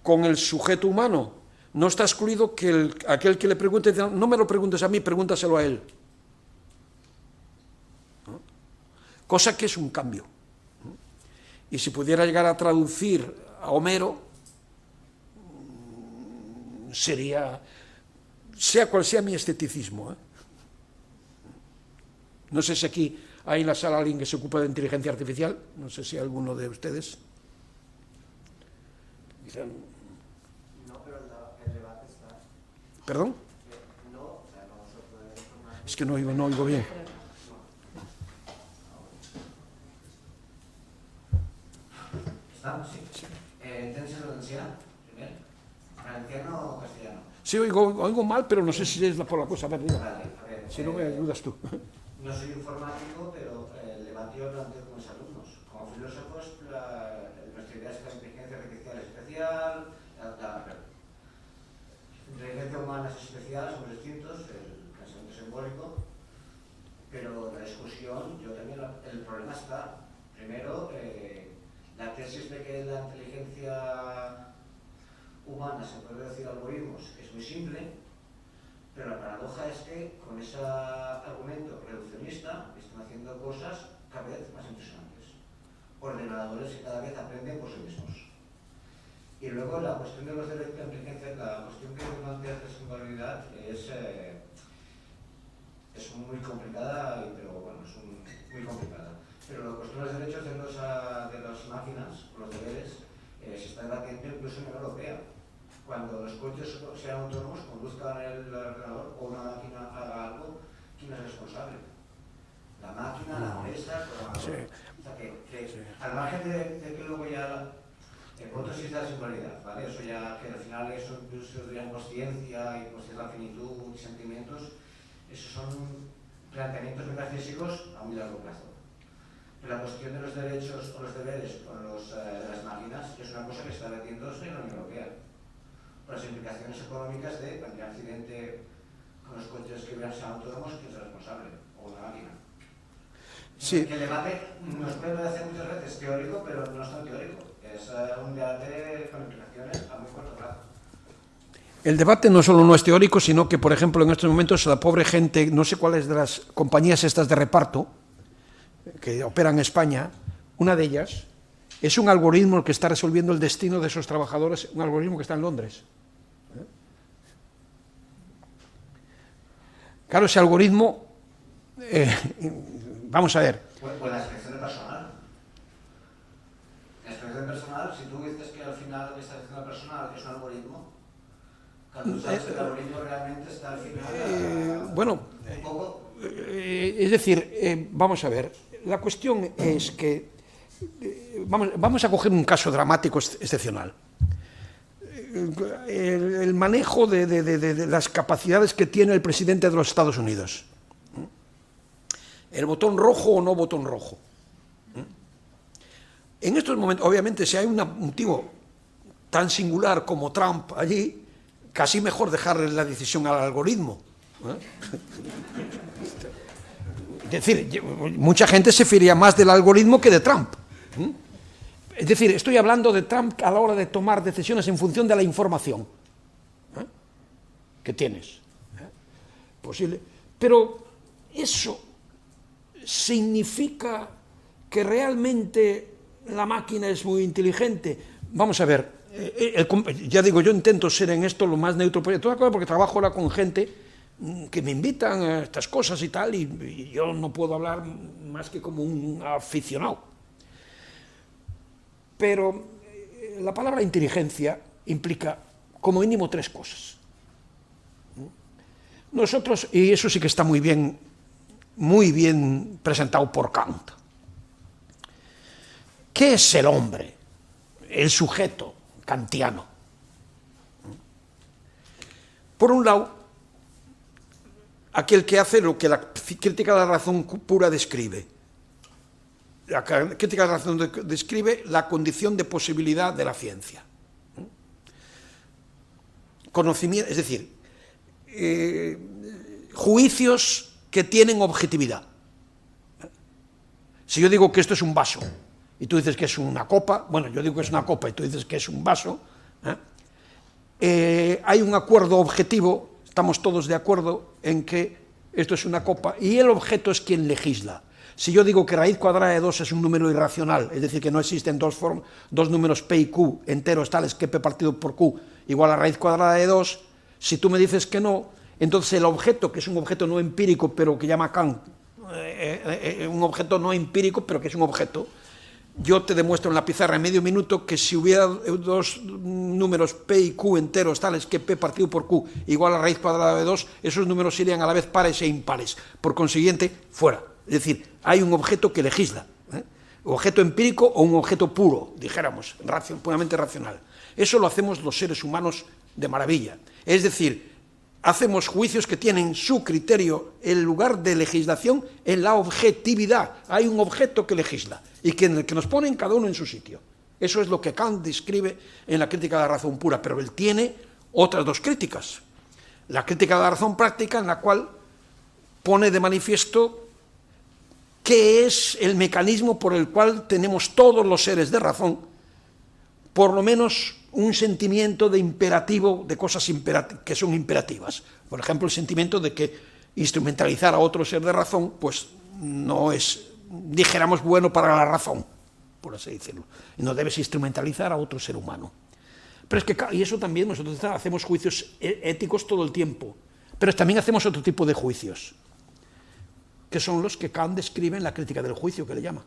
con el sujeto humano, no está excluido que aquel que le pregunte, no me lo preguntes a mí, pregúntaselo a él. ¿No? Cosa que es un cambio. Y si pudiera llegar a traducir a Homero, sería, sea cual sea mi escepticismo. No sé si aquí hay en la sala alguien que se ocupa de inteligencia artificial, no sé si alguno de ustedes. No, pero el debate está. ¿Perdón? No, o sea, no se puede informar. Es que no oigo bien. ¿Estamos? Sí. ¿Inténselo en anciano, primero? ¿Valenciano o castellano? Sí, oigo mal, pero no sé si es por la cosa. A ver, diga. Vale, a ver. Si no me ayudas tú. No soy informático, pero el debate yo lo planteo con mis alumnos. Como filósofos, nuestra idea es que la inteligencia artificial es especial, la inteligencia humana es especial, somos distintos, el pensamiento simbólico, pero la discusión, yo también, el problema está, primero, la tesis de que la inteligencia humana se puede reducir a algoritmos es muy simple, Pero la paradoja es que con ese argumento reduccionista están haciendo cosas cada vez más impresionantes. Ordenadores que cada vez aprenden por sí mismos. Y luego la cuestión de los derechos de inteligencia, la cuestión que plantea de singularidad es muy complicada, pero bueno, muy complicada. Pero la cuestión de los derechos de las máquinas, los deberes, se está debatiendo incluso en la Unión Europea. Cuando los coches sean autónomos, conduzcan el ordenador o una máquina haga algo, ¿quién es responsable? La máquina, la empresa, el programador. Sí. O sea que al margen de que luego ya otro existe la singularidad, ¿vale? Eso ya, que al final eso incluso de consciencia y pues, la finitud y sentimientos, esos son planteamientos metafísicos a muy largo plazo. Pero la cuestión de los derechos o los deberes con las máquinas es una cosa que está debatiéndose en la Unión Europea. Por las implicaciones económicas de cualquier accidente con los coches que sean autónomos, ¿quién es el responsable? O una máquina. Sí. El debate nos puede parecer muchas veces teórico, pero no es tan teórico. Es un debate con implicaciones a muy corto plazo. El debate no solo no es teórico, sino que, por ejemplo, en estos momentos la pobre gente, no sé cuáles de las compañías estas de reparto que operan en España, una de ellas es un algoritmo el que está resolviendo el destino de esos trabajadores, un algoritmo que está en Londres. Claro, ese algoritmo, vamos a ver. Pues la selección de personal. La selección de personal, si tú dices que al final esta selección de personal es un algoritmo, cuando tú sabes que el algoritmo realmente está al final bueno, un poco. Es decir, vamos a ver, la cuestión es que vamos a coger un caso dramático excepcional. El manejo de las capacidades que tiene el presidente de los Estados Unidos. El botón rojo o no botón rojo. En estos momentos, obviamente, si hay un tío tan singular como Trump allí, casi mejor dejarle la decisión al algoritmo. Es decir, mucha gente se fiaría más del algoritmo que de Trump. Es decir, estoy hablando de Trump a la hora de tomar decisiones en función de la información que tienes. Posible. Pero eso significa que realmente la máquina es muy inteligente. Vamos a ver, ya digo, yo intento ser en esto lo más neutro posible, porque trabajo ahora con gente que me invitan a estas cosas y tal, y yo no puedo hablar más que como un aficionado. Pero la palabra inteligencia implica como mínimo tres cosas. Nosotros, y eso sí que está muy bien presentado por Kant. ¿Qué es el hombre? El sujeto kantiano. Por un lado, aquel que hace lo que la crítica de la razón pura describe. La crítica de la razón describe la condición de posibilidad de la ciencia. Conocimiento, es decir, juicios que tienen objetividad. Si yo digo que esto es un vaso y tú dices que es una copa, bueno, yo digo que es una copa y tú dices que es un vaso, hay un acuerdo objetivo, estamos todos de acuerdo en que esto es una copa y el objeto es quien legisla. Si yo digo que raíz cuadrada de 2 es un número irracional, es decir, que no existen dos números p y q enteros tales que p partido por q igual a raíz cuadrada de 2, si tú me dices que no, entonces el objeto, que es un objeto no empírico, pero que llama Kant, un objeto no empírico, pero que es un objeto, yo te demuestro en la pizarra en medio minuto que si hubiera dos números p y q enteros tales que p partido por q igual a raíz cuadrada de 2, esos números serían a la vez pares e impares. Por consiguiente, fuera. Es decir, hay un objeto que legisla, objeto empírico o un objeto puro, dijéramos, puramente racional. Eso lo hacemos los seres humanos de maravilla. Es decir, hacemos juicios que tienen su criterio, el lugar de legislación en la objetividad. Hay un objeto que legisla y que nos pone cada uno en su sitio. Eso es lo que Kant describe en la crítica de la razón pura, pero él tiene otras dos críticas. La crítica de la razón práctica, en la cual pone de manifiesto qué es el mecanismo por el cual tenemos todos los seres de razón por lo menos un sentimiento de imperativo, de cosas que son imperativas. Por ejemplo, el sentimiento de que instrumentalizar a otro ser de razón, pues no es, dijéramos, bueno para la razón, por así decirlo. No debes instrumentalizar a otro ser humano. Pero es que, y eso también, nosotros hacemos juicios éticos todo el tiempo, pero también hacemos otro tipo de juicios, que son los que Kant describe en la crítica del juicio, que le llama,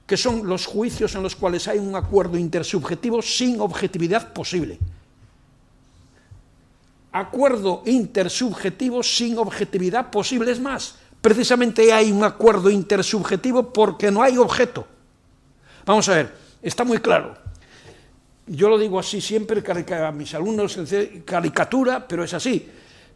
que son los juicios en los cuales hay un acuerdo intersubjetivo sin objetividad posible. Acuerdo intersubjetivo sin objetividad posible. Es más, precisamente hay un acuerdo intersubjetivo porque no hay objeto. Vamos a ver, está muy claro. Yo lo digo así siempre a mis alumnos, caricatura, pero es así.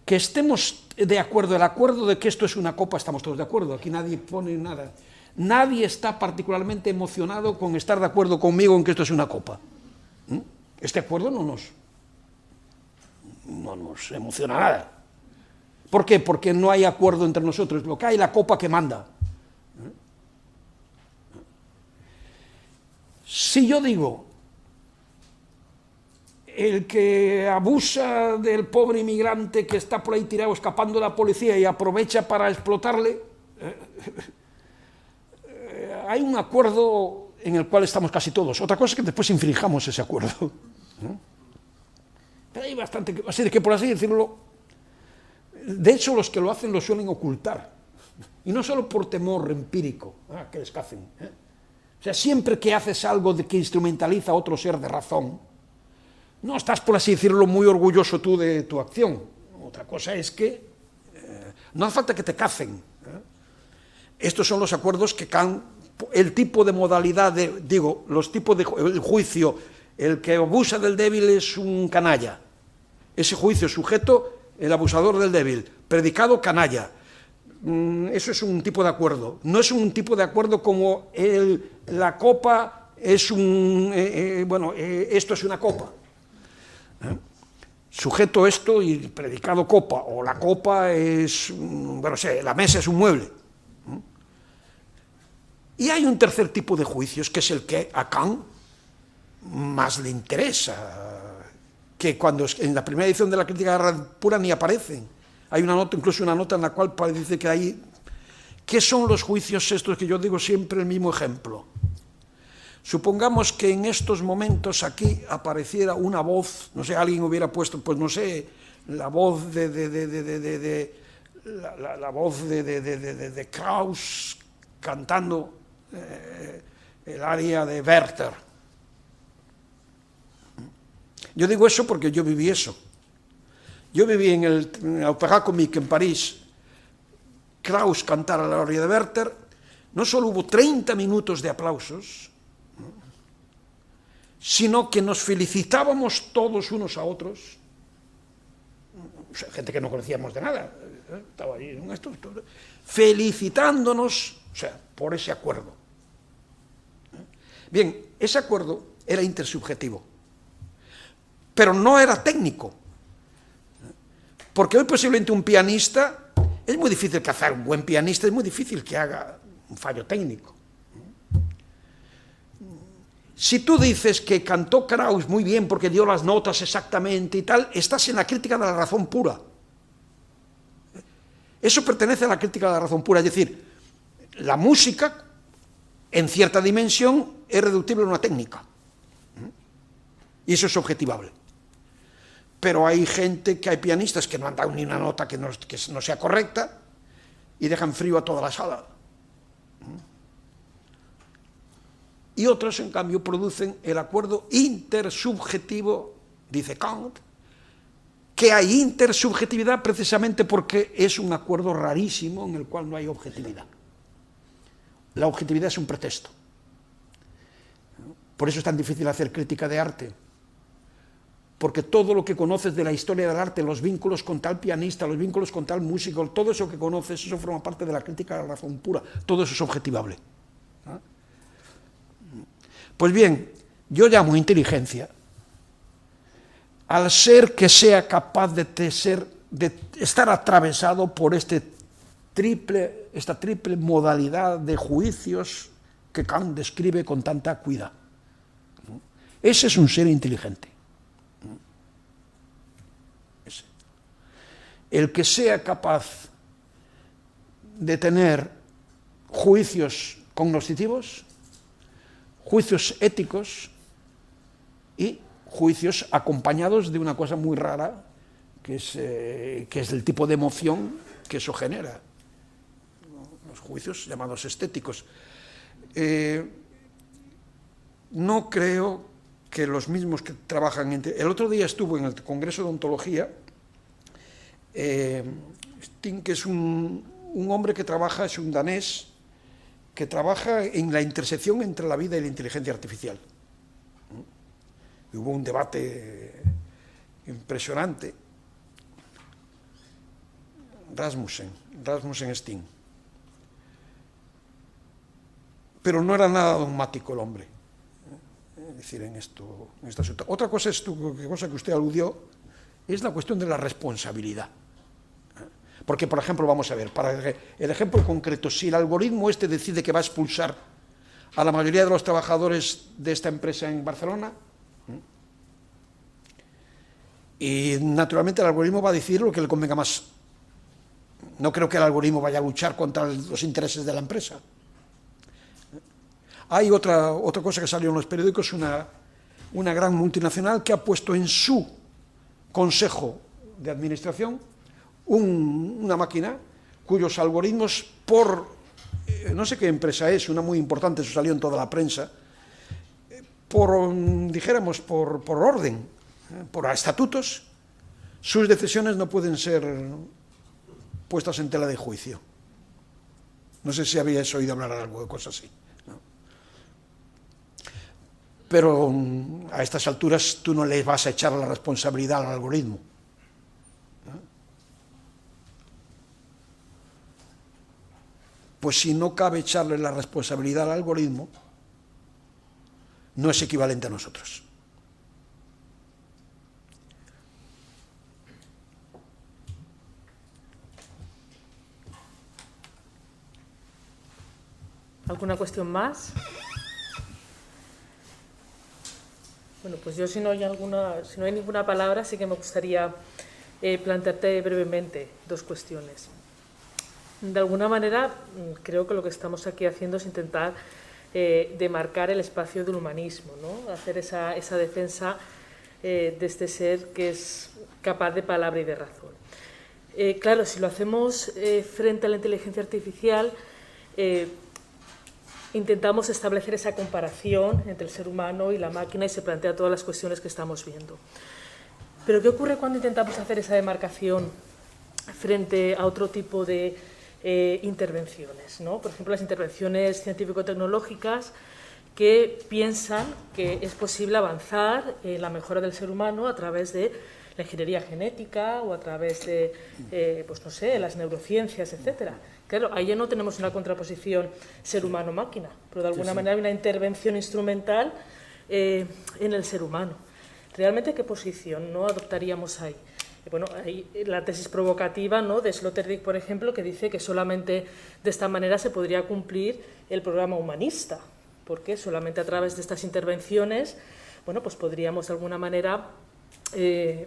Que estemos de acuerdo, el acuerdo de que esto es una copa, estamos todos de acuerdo, aquí nadie pone nada. Nadie está particularmente emocionado con estar de acuerdo conmigo en que esto es una copa. Este acuerdo no nos emociona nada. ¿Por qué? Porque no hay acuerdo entre nosotros, lo que hay es la copa que manda. Si yo digo, el que abusa del pobre inmigrante que está por ahí tirado escapando de la policía y aprovecha para explotarle, hay un acuerdo en el cual estamos casi todos. Otra cosa es que después infringamos ese acuerdo. Pero hay bastante, así de que por así decirlo, de hecho los que lo hacen lo suelen ocultar. Y no solo por temor empírico, que les cacen. O sea, siempre que haces algo de que instrumentaliza a otro ser de razón, no estás, por así decirlo, muy orgulloso tú de tu acción. Otra cosa es que no hace falta que te cacen. Estos son los acuerdos que Kant, el tipo de modalidad, los tipos de el juicio, el que abusa del débil es un canalla. Ese juicio sujeto, el abusador del débil, predicado canalla. Eso es un tipo de acuerdo. No es un tipo de acuerdo como la copa es esto es una copa. Sujeto esto y predicado copa, o la copa es, la mesa es un mueble. Y hay un tercer tipo de juicios, que es el que a Kant más le interesa, que cuando en la primera edición de la crítica de la razón pura ni aparecen. Hay una nota, incluso una nota en la cual dice que hay... ¿Qué son los juicios estos que yo digo siempre el mismo ejemplo? Supongamos que en estos momentos aquí apareciera una voz, no sé, alguien hubiera puesto, pues no sé, la voz de Krauss cantando el aria de Werther. Yo digo eso porque yo viví eso. Yo viví en el Opéra Comique en París, Krauss cantara la aria de Werther, no solo hubo 30 minutos de aplausos, sino que nos felicitábamos todos unos a otros, o sea, gente que no conocíamos de nada, estaba ahí en esto, felicitándonos, o sea, por ese acuerdo. Bien, ese acuerdo era intersubjetivo, pero no era técnico, porque hoy posiblemente un pianista, es muy difícil cazar un buen pianista, es muy difícil que haga un fallo técnico. Si tú dices que cantó Krauss muy bien porque dio las notas exactamente y tal, estás en la crítica de la razón pura. Eso pertenece a la crítica de la razón pura, es decir, la música, en cierta dimensión, es reductible a una técnica. Y eso es objetivable. Pero hay gente, hay pianistas que no han dado ni una nota que no sea correcta y dejan frío a toda la sala. Y otros, en cambio, producen el acuerdo intersubjetivo, dice Kant, que hay intersubjetividad precisamente porque es un acuerdo rarísimo en el cual no hay objetividad. La objetividad es un pretexto. Por eso es tan difícil hacer crítica de arte, porque todo lo que conoces de la historia del arte, los vínculos con tal pianista, los vínculos con tal músico, todo eso que conoces, eso forma parte de la crítica de la razón pura, todo eso es objetivable. Pues bien, yo llamo inteligencia al ser que sea capaz de estar atravesado por esta triple modalidad de juicios que Kant describe con tanta acuidad. Ese es un ser inteligente. Ese. El que sea capaz de tener juicios cognoscitivos, juicios éticos y juicios acompañados de una cosa muy rara, que es el tipo de emoción que eso genera, los juicios llamados estéticos. No creo que los mismos que trabajan... El otro día estuvo en el Congreso de Ontología, Sting, que es un hombre que trabaja, es un danés, que trabaja en la intersección entre la vida y la inteligencia artificial. Y hubo un debate impresionante. Rasmussen Sting. Pero no era nada dogmático el hombre, es decir, en este asunto. Otra cosa, cosa que usted aludió, es la cuestión de la responsabilidad. Porque, por ejemplo, vamos a ver, para el ejemplo concreto, si el algoritmo decide que va a expulsar a la mayoría de los trabajadores de esta empresa en Barcelona, y naturalmente el algoritmo va a decidir lo que le convenga más. No creo que el algoritmo vaya a luchar contra los intereses de la empresa. Hay otra cosa que salió en los periódicos, una gran multinacional que ha puesto en su consejo de administración una máquina cuyos algoritmos no sé qué empresa es, una muy importante, eso salió en toda la prensa, dijéramos, por orden, por estatutos, sus decisiones no pueden ser puestas en tela de juicio. No sé si habíais oído hablar de algo de cosas así, ¿no? Pero a estas alturas tú no le vas a echar la responsabilidad al algoritmo, ¿no? Pues si no cabe echarle la responsabilidad al algoritmo, no es equivalente a nosotros. ¿Alguna cuestión más? Bueno, pues yo si no hay ninguna palabra, sí que me gustaría plantearte brevemente dos cuestiones. De alguna manera, creo que lo que estamos aquí haciendo es intentar demarcar el espacio del humanismo, ¿no? Hacer esa defensa de este ser que es capaz de palabra y de razón. Claro, si lo hacemos frente a la inteligencia artificial, intentamos establecer esa comparación entre el ser humano y la máquina y se plantean todas las cuestiones que estamos viendo. Pero ¿qué ocurre cuando intentamos hacer esa demarcación frente a otro tipo de intervenciones, ¿no? Por ejemplo, las intervenciones científico-tecnológicas que piensan que es posible avanzar en la mejora del ser humano a través de la ingeniería genética o a través de, pues no sé, las neurociencias, etcétera. Claro, ahí ya no tenemos una contraposición ser humano-máquina, pero de alguna manera hay una intervención instrumental en el ser humano. ¿Realmente qué posición no adoptaríamos ahí? Bueno, hay la tesis provocativa, ¿no?, de Sloterdijk, por ejemplo, que dice que solamente de esta manera se podría cumplir el programa humanista, porque solamente a través de estas intervenciones, bueno, pues podríamos de alguna manera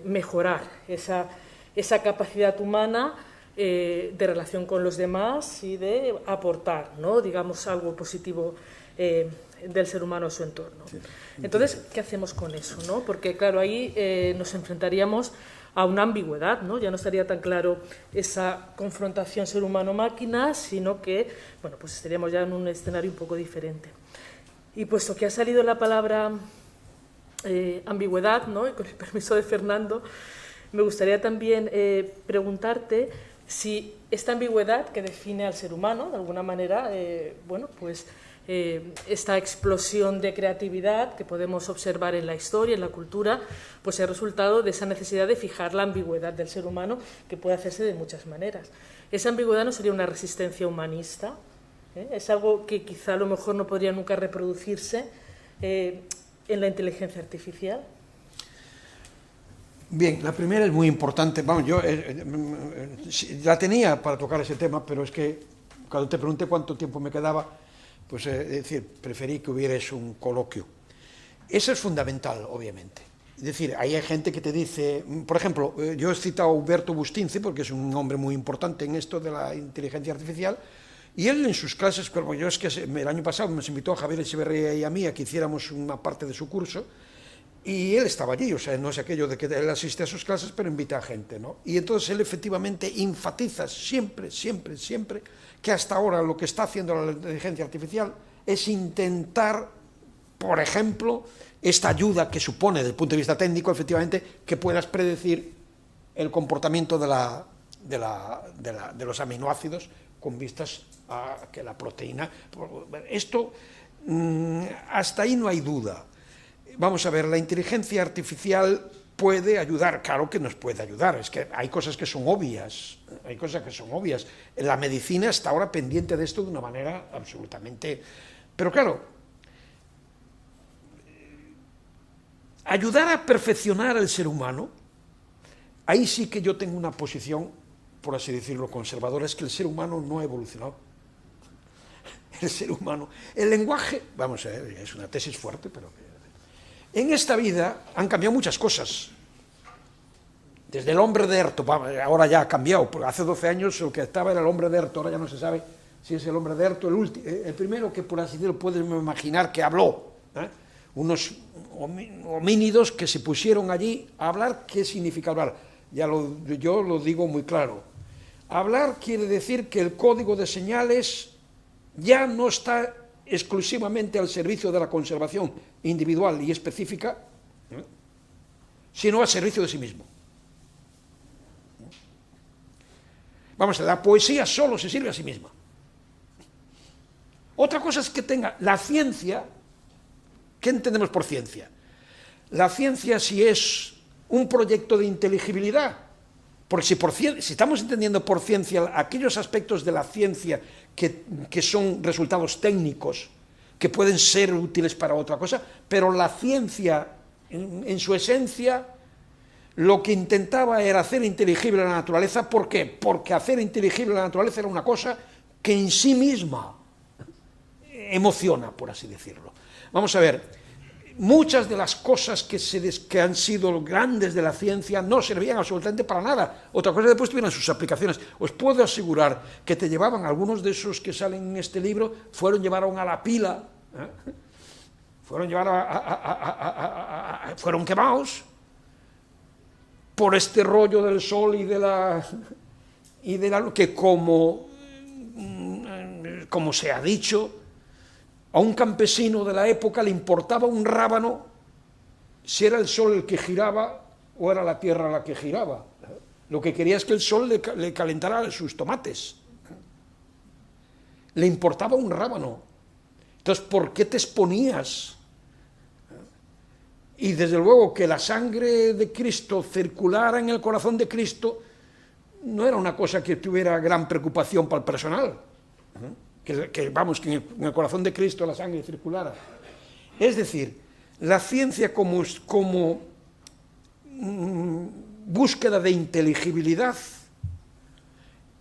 mejorar esa capacidad humana de relación con los demás y de aportar, ¿no?, digamos, algo positivo del ser humano a su entorno. Entonces, ¿qué hacemos con eso, no? Porque, claro, ahí nos enfrentaríamos a una ambigüedad, ¿no? Ya no estaría tan claro esa confrontación ser humano-máquina, sino que, bueno, pues estaríamos ya en un escenario un poco diferente. Y puesto que ha salido la palabra ambigüedad, ¿no?, y con el permiso de Fernando, me gustaría también preguntarte si esta ambigüedad que define al ser humano, de alguna manera, bueno, pues esta explosión de creatividad que podemos observar en la historia, en la cultura, pues es resultado de esa necesidad de fijar la ambigüedad del ser humano, que puede hacerse de muchas maneras. ¿Esa ambigüedad no sería una resistencia humanista? ¿Es algo que quizá a lo mejor no podría nunca reproducirse en la inteligencia artificial? Bien, la primera es muy importante. Vamos, yo la tenía para tocar ese tema, pero es que cuando te pregunté cuánto tiempo me quedaba, pues es decir, preferí que hubiera un coloquio. Eso es fundamental, obviamente. Es decir, ahí hay gente que te dice, por ejemplo, yo he citado a Huberto Bustinci, porque es un hombre muy importante en esto de la inteligencia artificial, y él en sus clases, pero yo es que el año pasado nos invitó a Javier Echeverría y a mí a que hiciéramos una parte de su curso, y él estaba allí, o sea, no es aquello de que él asiste a sus clases, pero invita a gente, ¿no? Y entonces él efectivamente enfatiza siempre, siempre, siempre, que hasta ahora lo que está haciendo la inteligencia artificial es intentar, por ejemplo, esta ayuda que supone, desde el punto de vista técnico, efectivamente, que puedas predecir el comportamiento de los aminoácidos con vistas a que la proteína... Esto, hasta ahí no hay duda. Vamos a ver, la inteligencia artificial puede ayudar, claro que nos puede ayudar, es que hay cosas que son obvias, La medicina está ahora pendiente de esto de una manera absolutamente... Pero claro, ayudar a perfeccionar al ser humano, ahí sí que yo tengo una posición, por así decirlo, conservadora, es que el ser humano no ha evolucionado. El ser humano, el lenguaje, vamos a ver, es una tesis fuerte, pero en esta vida han cambiado muchas cosas. Desde el hombre de Erto, ahora ya ha cambiado, porque hace 12 años el que estaba era el hombre de Erto, ahora ya no se sabe si es el hombre de Erto, el primero que, por así decirlo, puedes imaginar que habló, unos homínidos que se pusieron allí a hablar. ¿Qué significa hablar? Yo lo digo muy claro. Hablar quiere decir que el código de señales ya no está exclusivamente al servicio de la conservación individual y específica, sino al servicio de sí mismo. Vamos, la poesía solo se sirve a sí misma. Otra cosa es que tenga la ciencia. ¿Qué entendemos por ciencia? La ciencia si es un proyecto de inteligibilidad, porque si estamos entendiendo por ciencia aquellos aspectos de la ciencia que son resultados técnicos, que pueden ser útiles para otra cosa, pero la ciencia en su esencia lo que intentaba era hacer inteligible la naturaleza. ¿Por qué? Porque hacer inteligible la naturaleza era una cosa que en sí misma emociona, por así decirlo. Vamos a ver, muchas de las cosas que han sido grandes de la ciencia no servían absolutamente para nada. Otra cosa después tuvieron sus aplicaciones. Os puedo asegurar que te llevaban, algunos de esos que salen en este libro, llevaron a la pila, fueron quemados por este rollo del sol y de la que como se ha dicho, a un campesino de la época le importaba un rábano si era el sol el que giraba o era la tierra la que giraba. Lo que quería es que el sol le calentara sus tomates. Le importaba un rábano. Entonces, ¿por qué te exponías? Y desde luego que la sangre de Cristo circulara en el corazón de Cristo no era una cosa que tuviera gran preocupación para el personal. Que en el corazón de Cristo la sangre circulara. Es decir, la ciencia como búsqueda de inteligibilidad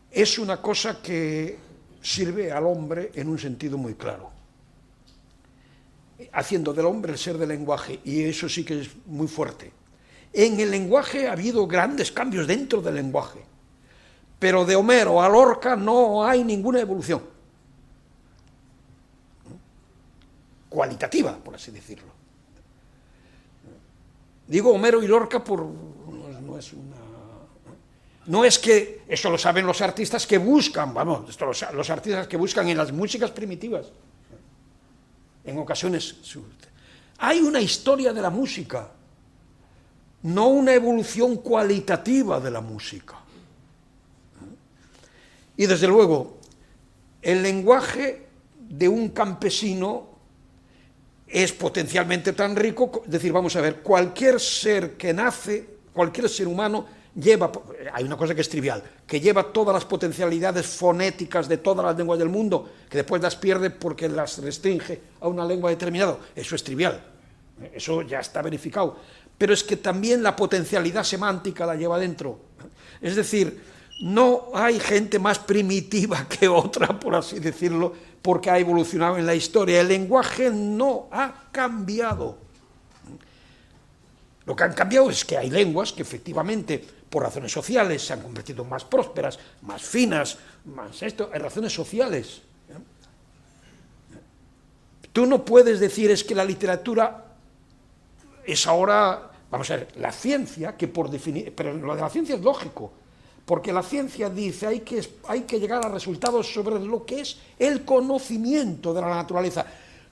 es una cosa que sirve al hombre en un sentido muy claro, haciendo del hombre el ser del lenguaje, y eso sí que es muy fuerte. En el lenguaje ha habido grandes cambios dentro del lenguaje, pero de Homero a Lorca no hay ninguna evolución cualitativa, por así decirlo. Digo Homero y Lorca no es que, eso lo saben los artistas que buscan, los artistas que buscan en las músicas primitivas, en ocasiones, hay una historia de la música, no una evolución cualitativa de la música. Y desde luego, el lenguaje de un campesino es potencialmente tan rico, es decir, vamos a ver, cualquier ser que nace, cualquier ser humano lleva, hay una cosa que es trivial, que lleva todas las potencialidades fonéticas de todas las lenguas del mundo, que después las pierde porque las restringe a una lengua determinada. Eso es trivial, eso ya está verificado, pero es que también la potencialidad semántica la lleva dentro. Es decir, no hay gente más primitiva que otra, por así decirlo, porque ha evolucionado en la historia. El lenguaje no ha cambiado. Lo que han cambiado es que hay lenguas que efectivamente, por razones sociales, se han convertido en más prósperas, más finas, más esto, hay razones sociales. Tú no puedes decir es que la literatura es ahora, vamos a ver, la ciencia, que por definir, pero lo de la ciencia es lógico, porque la ciencia dice hay que llegar a resultados sobre lo que es el conocimiento de la naturaleza,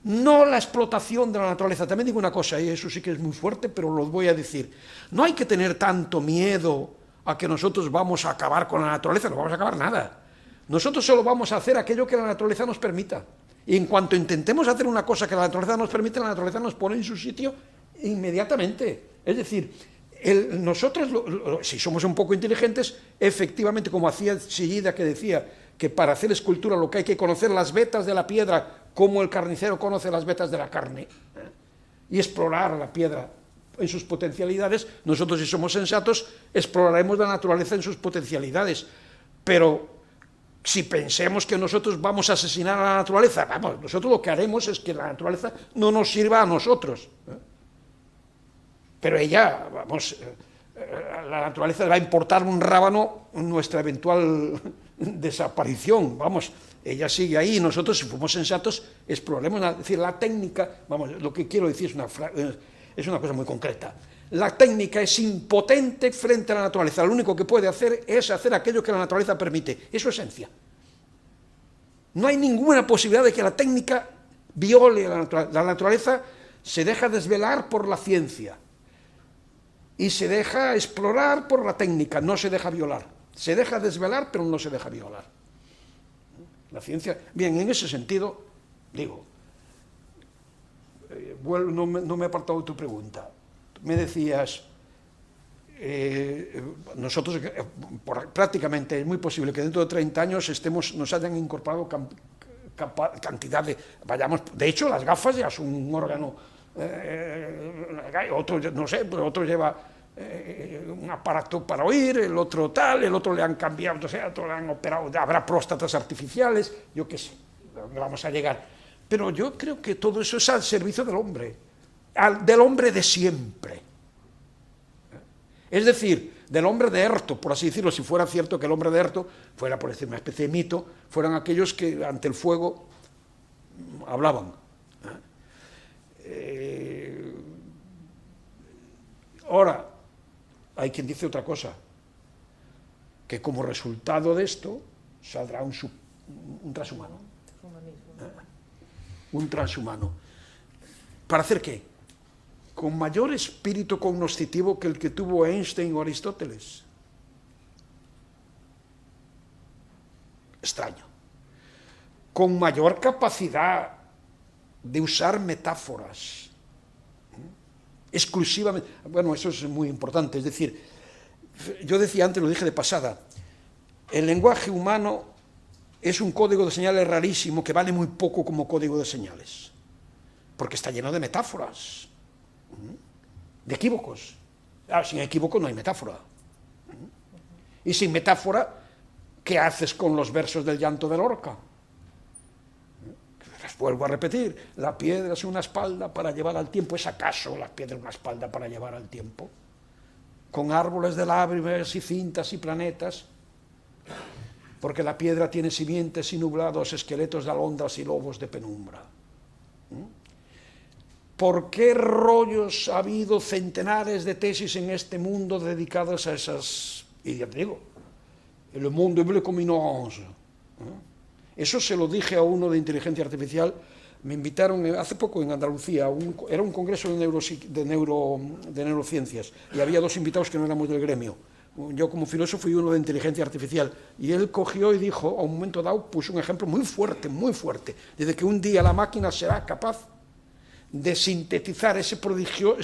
no la explotación de la naturaleza. También digo una cosa, y eso sí que es muy fuerte, pero lo voy a decir, no hay que tener tanto miedo a que nosotros vamos a acabar con la naturaleza, no vamos a acabar nada. Nosotros solo vamos a hacer aquello que la naturaleza nos permita. Y en cuanto intentemos hacer una cosa que la naturaleza nos permite, la naturaleza nos pone en su sitio inmediatamente. Es decir, nosotros, si somos un poco inteligentes, efectivamente, como hacía Sillida, que decía que para hacer escultura lo que hay que conocer las vetas de la piedra, como el carnicero conoce las vetas de la carne, y explorar la piedra en sus potencialidades, nosotros, si somos sensatos, exploraremos la naturaleza en sus potencialidades. Pero si pensemos que nosotros vamos a asesinar a la naturaleza, vamos, nosotros lo que haremos es que la naturaleza no nos sirva a nosotros. Pero ella, vamos, la naturaleza le va a importar un rábano nuestra eventual desaparición, vamos, ella sigue ahí, y nosotros, si fuimos sensatos, exploraremos, es decir, la técnica, vamos, lo que quiero decir es una cosa muy concreta. La técnica es impotente frente a la naturaleza, lo único que puede hacer es hacer aquello que la naturaleza permite, es su esencia. No hay ninguna posibilidad de que la técnica viole a la naturaleza. La naturaleza se deja desvelar por la ciencia y se deja explorar por la técnica, no se deja violar. Se deja desvelar, pero no se deja violar. La ciencia, bien, en ese sentido, digo, no me he apartado de tu pregunta. Me decías, nosotros prácticamente es muy posible que dentro de 30 años nos hayan incorporado cantidad de, de hecho las gafas ya son un órgano, otro no sé, pero otro lleva un aparato para oír, el otro tal, el otro le han cambiado, o sea, otro le han operado, habrá próstatas artificiales, yo qué sé, ¿dónde vamos a llegar? Pero yo creo que todo eso es al servicio del hombre de siempre. Es decir, del hombre de Erto, por así decirlo, si fuera cierto que el hombre de Erto fuera, por decir, una especie de mito, fueran aquellos que ante el fuego hablaban. Ahora, hay quien dice otra cosa, que como resultado de esto saldrá un transhumano. Un transhumano. ¿Para hacer qué? Con mayor espíritu cognoscitivo que el que tuvo Einstein o Aristóteles. Extraño. Con mayor capacidad de usar metáforas. Exclusivamente. Bueno, eso es muy importante. Es decir, yo decía antes, lo dije de pasada, el lenguaje humano es un código de señales rarísimo que vale muy poco como código de señales. Porque está lleno de metáforas. De equívocos. Sin equívoco no hay metáfora. Y sin metáfora, ¿qué haces con los versos del llanto de Lorca? Les vuelvo a repetir, la piedra es una espalda para llevar al tiempo. ¿Es acaso la piedra una espalda para llevar al tiempo? Con árboles de lágrimas y cintas y planetas, porque la piedra tiene simientes y nublados esqueletos de alondras y lobos de penumbra. ¿Por qué rollos ha habido centenares de tesis en este mundo dedicadas a esas, y ya te digo, el mundo bleu comme une orange? Eso se lo dije a uno de inteligencia artificial, me invitaron hace poco en Andalucía, era un congreso de neurociencias, y había dos invitados que no éramos del gremio, yo como filósofo y uno de inteligencia artificial, y él cogió y dijo, a un momento dado, puso un ejemplo muy fuerte, desde que un día la máquina será capaz de sintetizar ese prodigio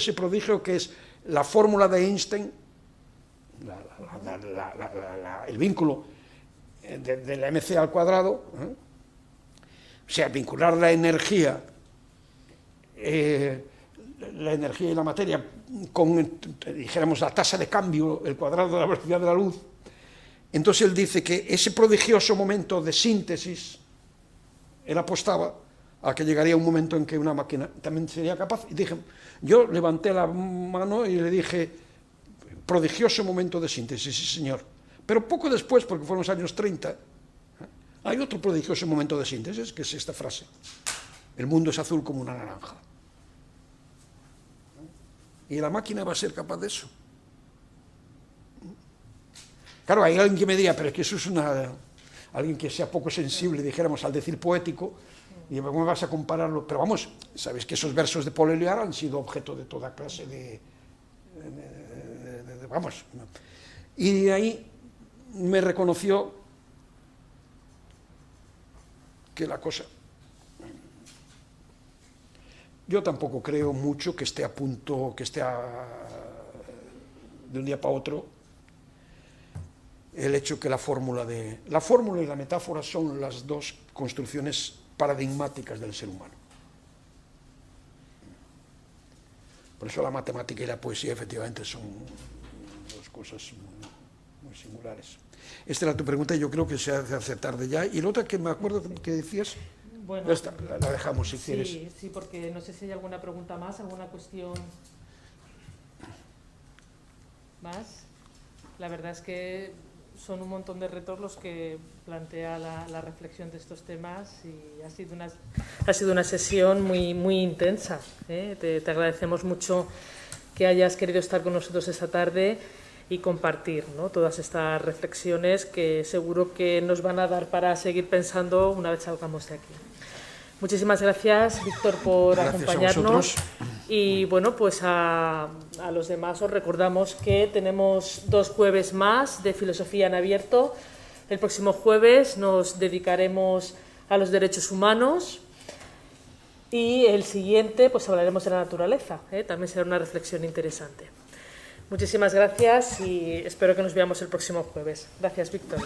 que es la fórmula de Einstein, el vínculo de la mc al cuadrado, o sea, vincular la energía y la materia con, dijéramos, la tasa de cambio, el cuadrado de la velocidad de la luz. Entonces él dice que ese prodigioso momento de síntesis, él apostaba a que llegaría un momento en que una máquina también sería capaz. Y dije, yo levanté la mano y le dije, prodigioso momento de síntesis, sí señor. Pero poco después, porque fueron los años 30, hay otro prodigioso momento de síntesis, que es esta frase: el mundo es azul como una naranja. Y la máquina va a ser capaz de eso. Claro, hay alguien que me diga, pero es que eso es alguien que sea poco sensible, dijéramos, al decir poético, y ¿cómo vas a compararlo? Pero vamos, sabéis que esos versos de Paul Éluard han sido objeto de toda clase vamos. Y de ahí me reconoció que la cosa... Yo tampoco creo mucho que esté a punto, de un día para otro, el hecho que la fórmula y la metáfora son las dos construcciones paradigmáticas del ser humano. Por eso la matemática y la poesía efectivamente son dos cosas muy singulares. Esta era tu pregunta y yo creo que se hace tarde ya. Y la otra que me acuerdo que decías, bueno, esta, la dejamos si quieres. Sí, porque no sé si hay alguna pregunta más, alguna cuestión más. La verdad es que son un montón de retos los que plantea la reflexión de estos temas y ha sido una sesión muy intensa. Te agradecemos mucho que hayas querido estar con nosotros esta tarde y compartir, ¿no?, todas estas reflexiones que seguro que nos van a dar para seguir pensando una vez salgamos de aquí. Muchísimas gracias, Víctor, por acompañarnos. Y bueno, pues a los demás os recordamos que tenemos 2 jueves más de Filosofía en Abierto. El próximo jueves nos dedicaremos a los derechos humanos y el siguiente pues hablaremos de la naturaleza. También será una reflexión interesante. Muchísimas gracias y espero que nos veamos el próximo jueves. Gracias, Víctor.